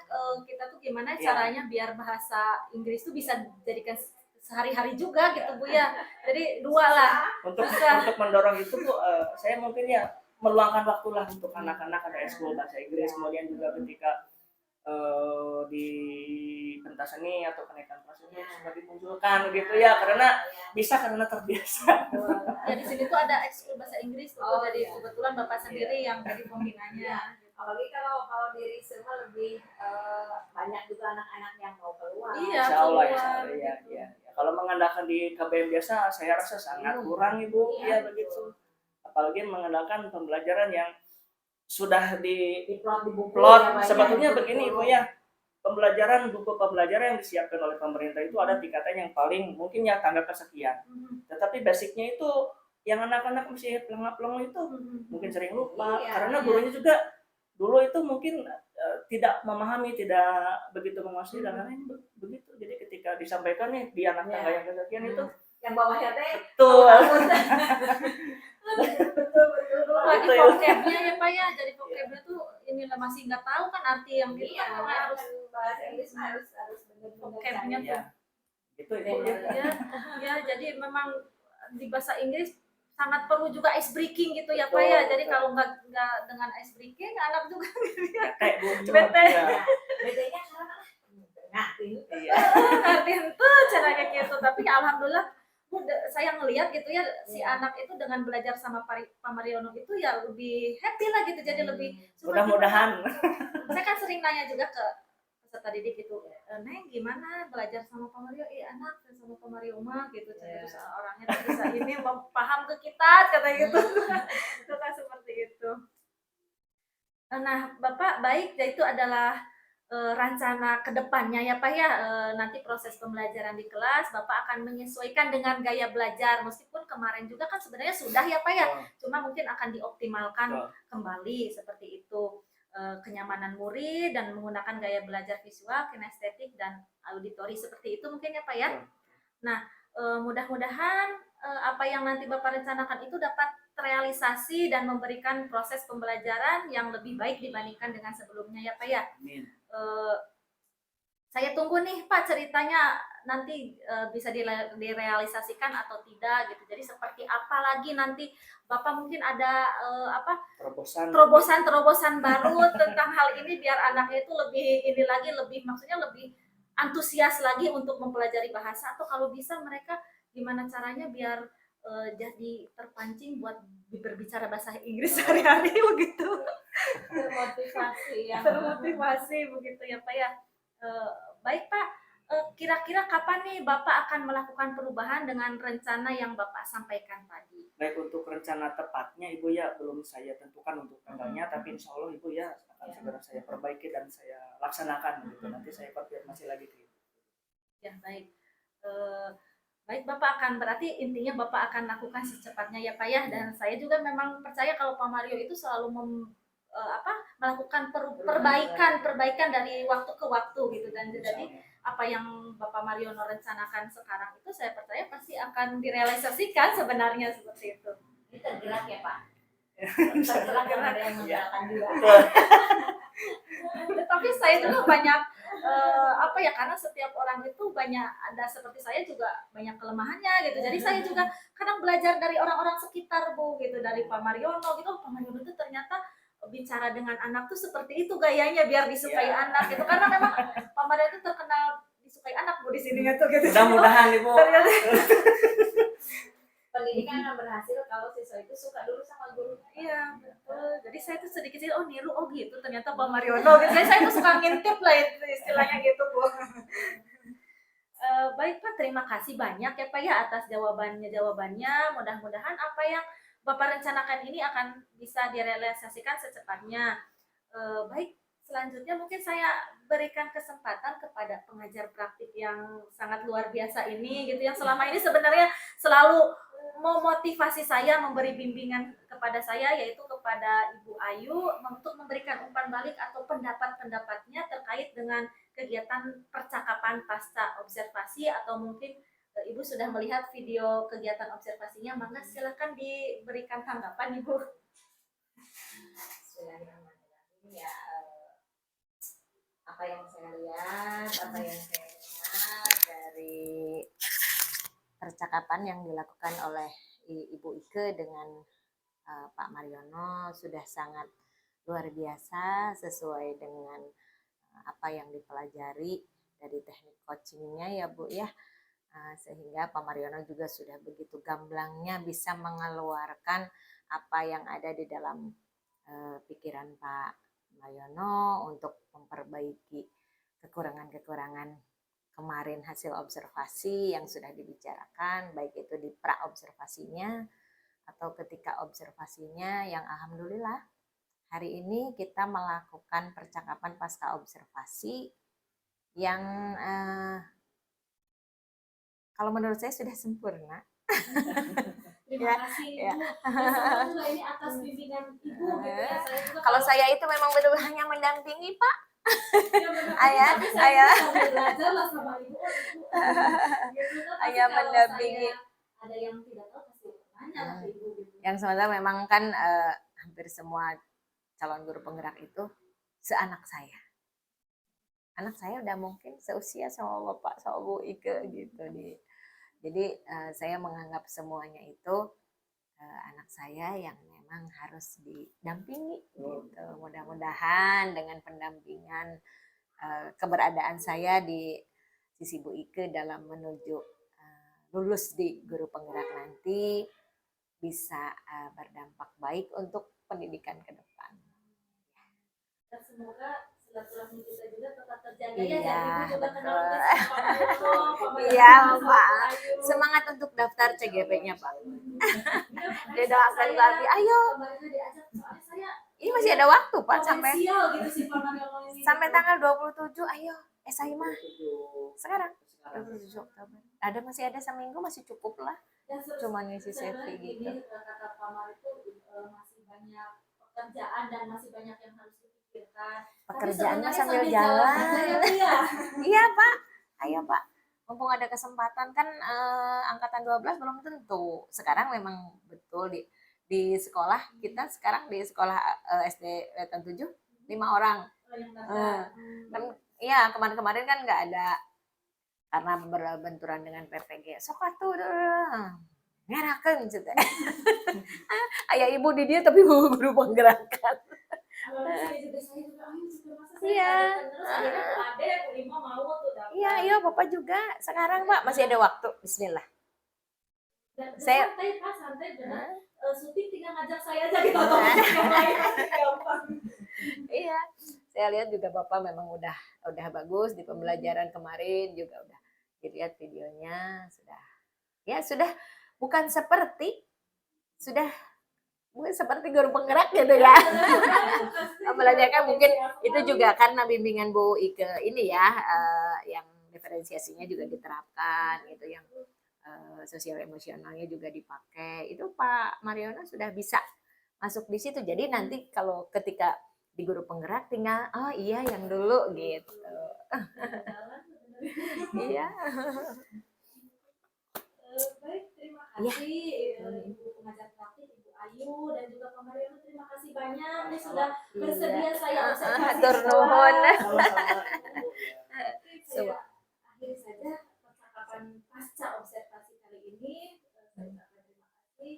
Speaker 1: kita tuh gimana
Speaker 2: Iya.
Speaker 1: caranya biar bahasa Inggris tuh bisa dijadikan sehari-hari juga gitu Bu ya. Jadi dua lah.
Speaker 2: Untuk
Speaker 1: Bisa.
Speaker 2: untuk mendorong itu Bu, saya mungkin ya meluangkan waktu lah untuk anak-anak ada eskul bahasa Inggris, kemudian juga ketika di pentas seni atau kenaikan kelas itu sudah dimunculkan gitu ya, karena bisa karena terbiasa.
Speaker 1: Ya di sini tuh ada ekskul bahasa Inggris tuh.
Speaker 3: Oh,
Speaker 1: Jadi
Speaker 3: iya.
Speaker 1: kebetulan Bapak sendiri yang jadi pembinanya.
Speaker 3: Apalagi kalau diri semua lebih banyak juga anak-anak yang mau keluar.
Speaker 1: Iya,
Speaker 2: Insya Allah,
Speaker 1: keluar,
Speaker 2: insya Allah, ya,
Speaker 1: gitu.
Speaker 2: ya. Kalau mengandalkan di KBM biasa, saya rasa sangat kurang Ibu, ya begitu. Apalagi mengandalkan pembelajaran yang sudah
Speaker 3: Diplot di buku.
Speaker 2: plot.
Speaker 3: ya, banyak.
Speaker 2: Sebetulnya begini Ibu ya, pembelajaran buku pembelajaran yang disiapkan oleh pemerintah itu ada tingkatan yang paling mungkin ya tangga kesekian. Tetapi basicnya itu yang anak-anak masih pelengah-pelengah itu mungkin sering lupa
Speaker 3: Iya,
Speaker 2: karena
Speaker 3: iya.
Speaker 2: gurunya juga dulu itu mungkin tidak memahami, tidak begitu menguasai dan lain-lain begitu. Jadi ketika disampaikan nih di anak tangga yang kesekian itu
Speaker 3: Yang bawahnya teh
Speaker 2: betul.
Speaker 1: Belum lagi
Speaker 2: Betul.
Speaker 1: vocabnya ya Pak ya. Jadi vocabnya tuh ini lah masih nggak tahu kan arti yang gitu.
Speaker 3: Iya,
Speaker 1: Kan
Speaker 3: harus
Speaker 1: harus
Speaker 3: bahasa Inggris mah harus benar-benar
Speaker 1: vocabnya
Speaker 2: Ya. Itu
Speaker 1: tuh.
Speaker 2: Ibu ya.
Speaker 1: Ya, jadi memang di bahasa Inggris sangat perlu juga ice breaking gitu ya Pak ya.
Speaker 2: Betul,
Speaker 1: Jadi
Speaker 2: betul.
Speaker 1: kalau nggak dengan ice breaking anak juga
Speaker 2: Kayak Bu.
Speaker 1: Bete.
Speaker 2: Ya.
Speaker 3: bedanya sekarang nah ini
Speaker 2: Iya.
Speaker 1: ngerti tuh caranya gitu. Tapi alhamdulillah Bu, saya ngelihat gitu ya si anak itu dengan belajar sama Pak Mariono itu ya lebih happy lah gitu. Jadi lebih suka
Speaker 2: Mudah-mudahan.
Speaker 1: Saya kan sering nanya juga ke peserta didik gitu, Neng gimana belajar sama Pak Mario? Enak sama Pak Mario mah gitu. Terus orangnya tuh bisa ini paham ke kita kata gitu. Itu kan seperti itu. Nah Bapak baik, ya itu adalah rencana kedepannya ya Pak ya. Nanti proses pembelajaran di kelas Bapak akan menyesuaikan dengan gaya belajar. Meskipun kemarin juga kan sebenarnya sudah ya Pak ya. Cuma mungkin akan dioptimalkan kembali seperti itu. Kenyamanan murid dan menggunakan gaya belajar visual, kinestetik dan auditori seperti itu mungkin ya Pak ya. Nah, mudah-mudahan apa yang nanti Bapak rencanakan itu dapat terrealisasi dan memberikan proses pembelajaran yang lebih baik dibandingkan dengan sebelumnya ya Pak ya.
Speaker 2: Amin.
Speaker 1: Saya tunggu nih Pak ceritanya nanti bisa direalisasikan atau tidak gitu. Jadi seperti apa lagi nanti Bapak mungkin ada terobosan baru tentang hal ini biar anaknya itu lebih ini lagi, lebih maksudnya lebih antusias lagi untuk mempelajari bahasa, atau kalau bisa mereka gimana caranya biar jadi terpancing buat berbicara bahasa Inggris sehari-hari begitu.
Speaker 3: Termotivasi ya.
Speaker 1: Termotivasi begitu ya Pak ya. Baik Pak, kira-kira kapan nih Bapak akan melakukan perubahan dengan rencana yang Bapak sampaikan tadi?
Speaker 2: Baik, untuk rencana tepatnya Ibu ya belum saya tentukan untuk tanggalnya, tapi insya Allah Ibu ya akan segera saya perbaiki dan saya laksanakan gitu. Nanti saya konfirmasi lagi ke Ibu.
Speaker 1: Ya baik. Baik Bapak akan, berarti intinya Bapak akan lakukan secepatnya ya Pak ya. Dan saya juga memang percaya kalau Pak Mario itu selalu melakukan perbaikan dari waktu ke waktu gitu. Dan jadi apa yang Bapak Mariono rencanakan sekarang itu saya percaya pasti akan direalisasikan sebenarnya seperti itu.
Speaker 3: Ini tergerak ya Pak. Tergerak ada yang menggerakkan juga.
Speaker 1: Tapi saya juga banyak karena setiap orang itu banyak, ada seperti saya juga banyak kelemahannya gitu. Jadi saya juga kadang belajar dari orang-orang sekitar Bu gitu, dari Pak Mariono gitu. Pak Mariono itu ternyata bicara dengan anak tuh seperti itu gayanya biar disukai anak gitu. Karena memang Pak Mariono itu terkenal disukai anak Bu di sini gitu.
Speaker 2: Mudah-mudahan Ibu.
Speaker 3: Pendidikan yang berhasil kalau siswa itu suka dulu sama guru.
Speaker 1: Iya betul. Jadi saya tuh sedikit niru, oh gitu ternyata Pak Mariono. Saya tuh suka ngintip lah itu istilahnya gitu Bu. Baik Pak, terima kasih banyak ya Pak ya atas jawabannya. Mudah-mudahan apa yang Bapak rencanakan ini akan bisa direalisasikan secepatnya. Baik, selanjutnya mungkin saya berikan kesempatan kepada pengajar praktik yang sangat luar biasa ini gitu, yang selama ini sebenarnya selalu memotivasi saya, memberi bimbingan kepada saya, yaitu kepada Ibu Ayu, untuk memberikan umpan balik atau pendapat-pendapatnya terkait dengan kegiatan percakapan pasca observasi, atau mungkin Ibu sudah melihat video kegiatan observasinya, maka silakan diberikan tanggapan Ibu.
Speaker 3: Ya, apa yang saya lihat, apa yang saya dengar dari percakapan yang dilakukan oleh Ibu Ike dengan Pak Mariono sudah sangat luar biasa, sesuai dengan apa yang dipelajari dari teknik coachingnya ya Bu ya. Sehingga Pak Mariono juga sudah begitu gamblangnya bisa mengeluarkan apa yang ada di dalam pikiran Pak Mariono untuk memperbaiki kekurangan-kekurangan kemarin hasil observasi yang sudah dibicarakan, baik itu di pra-observasinya atau ketika observasinya, yang alhamdulillah hari ini kita melakukan percakapan pasca observasi yang kalau menurut saya sudah sempurna.
Speaker 1: Terima kasih Ibu. Semoga ini atas bimbingan Ibu gitu ya.
Speaker 3: Kalau saya itu memang betul-betul hanya mendampingi Pak.
Speaker 1: Ayah
Speaker 3: belajar lah sama Ibu. Ayah mendampingi.
Speaker 1: Ada yang tidak tahu pasti nanya ke Ibu gitu.
Speaker 3: Yang sebenarnya memang kan hampir semua calon guru penggerak itu seanak saya. Anak saya udah mungkin seusia sama Bapak sama Bu Ike gitu. Jadi saya menganggap semuanya itu anak saya yang memang harus didampingi gitu. Mudah-mudahan dengan pendampingan keberadaan saya di sisi Bu Ike dalam menuju lulus di guru penggerak nanti bisa berdampak baik untuk pendidikan ke depan.
Speaker 1: Dan semoga silaturahmi kita juga tetap terjaga
Speaker 3: Iya,
Speaker 1: ya. Ibu juga kenal
Speaker 3: Iya, Pak. Semangat untuk daftar CGP-nya, Pak. Dia doakan lagi, ayo. Ini masih ada waktu, Pak, sampai tanggal 27, ayo. SI mah sekarang 27 Oktober. Masih ada seminggu, masih cukup lah. Cuma ngisi CV gitu.
Speaker 1: Kata Pak Mar itu masih banyak pekerjaan dan masih banyak yang harus dipikirkan.
Speaker 3: Pekerjaannya sambil jalan. Iya, Pak. Ayo, Pak. Mumpung ada kesempatan kan angkatan 12 belum tentu. Sekarang memang betul di sekolah kita sekarang di sekolah SD Wetan 7 5 orang. Kan iya, kemarin-kemarin kan nggak ada karena berbenturan dengan PPG. Sok atuh ngerakeun gitu. Ayah ibu di dia tapi guru penggerakan.
Speaker 1: Iya.
Speaker 3: Iya.
Speaker 1: Ada yang mau tuh
Speaker 3: Iya, iya Bapak juga. Sekarang Pak masih ada waktu. Bismillah.
Speaker 1: Dan
Speaker 3: Saya-
Speaker 1: santai Pak, santai benar. Syuting tinggal ngajak saya aja gitu atau yang lain gampang.
Speaker 3: Iya, saya lihat juga Bapak memang udah bagus di pembelajaran kemarin juga udah dilihat videonya sudah bukan seperti guru penggerak gitu ya. Belajarkan mungkin itu juga karena bimbingan Bu Ike ini ya yang diferensiasinya juga diterapkan gitu yang sosial emosionalnya juga dipakai. Itu Pak Mariono sudah bisa masuk di situ. Jadi nanti kalau ketika di guru penggerak tinggal oh iya yang dulu gitu. Iya.
Speaker 1: Baik, terima
Speaker 3: Iya.
Speaker 1: kasih Ibu pengajar praktik Ibu Ayu dan juga Pak Mariono, terima kasih banyak nih sudah bersedia saya observasi
Speaker 3: Hatur
Speaker 1: di
Speaker 3: nuhun.
Speaker 1: kelas.
Speaker 2: Sama-sama Ibu. Ya.
Speaker 1: Saya akhiri saja percakapan pasca observasi kali ini. Saya ucapkan terima kasih.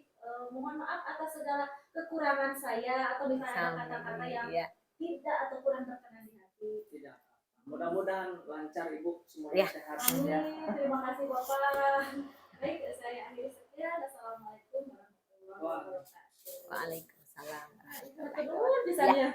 Speaker 1: Mohon maaf atas segala kekurangan saya atau misalnya ada kata-kata yang
Speaker 3: Iya.
Speaker 1: tidak atau kurang berkenan di hati.
Speaker 2: Tidak. Mudah-mudahan lancar Ibu,
Speaker 3: Ya.
Speaker 2: semuanya sehat
Speaker 1: Amin.
Speaker 2: ya.
Speaker 1: Terima kasih Bapak. Baik, saya akhiri sekian. Assalamualaikum warahmatullahi wabarakatuh.
Speaker 3: Waalaikumsalam.
Speaker 1: Nah, itu bisa ya.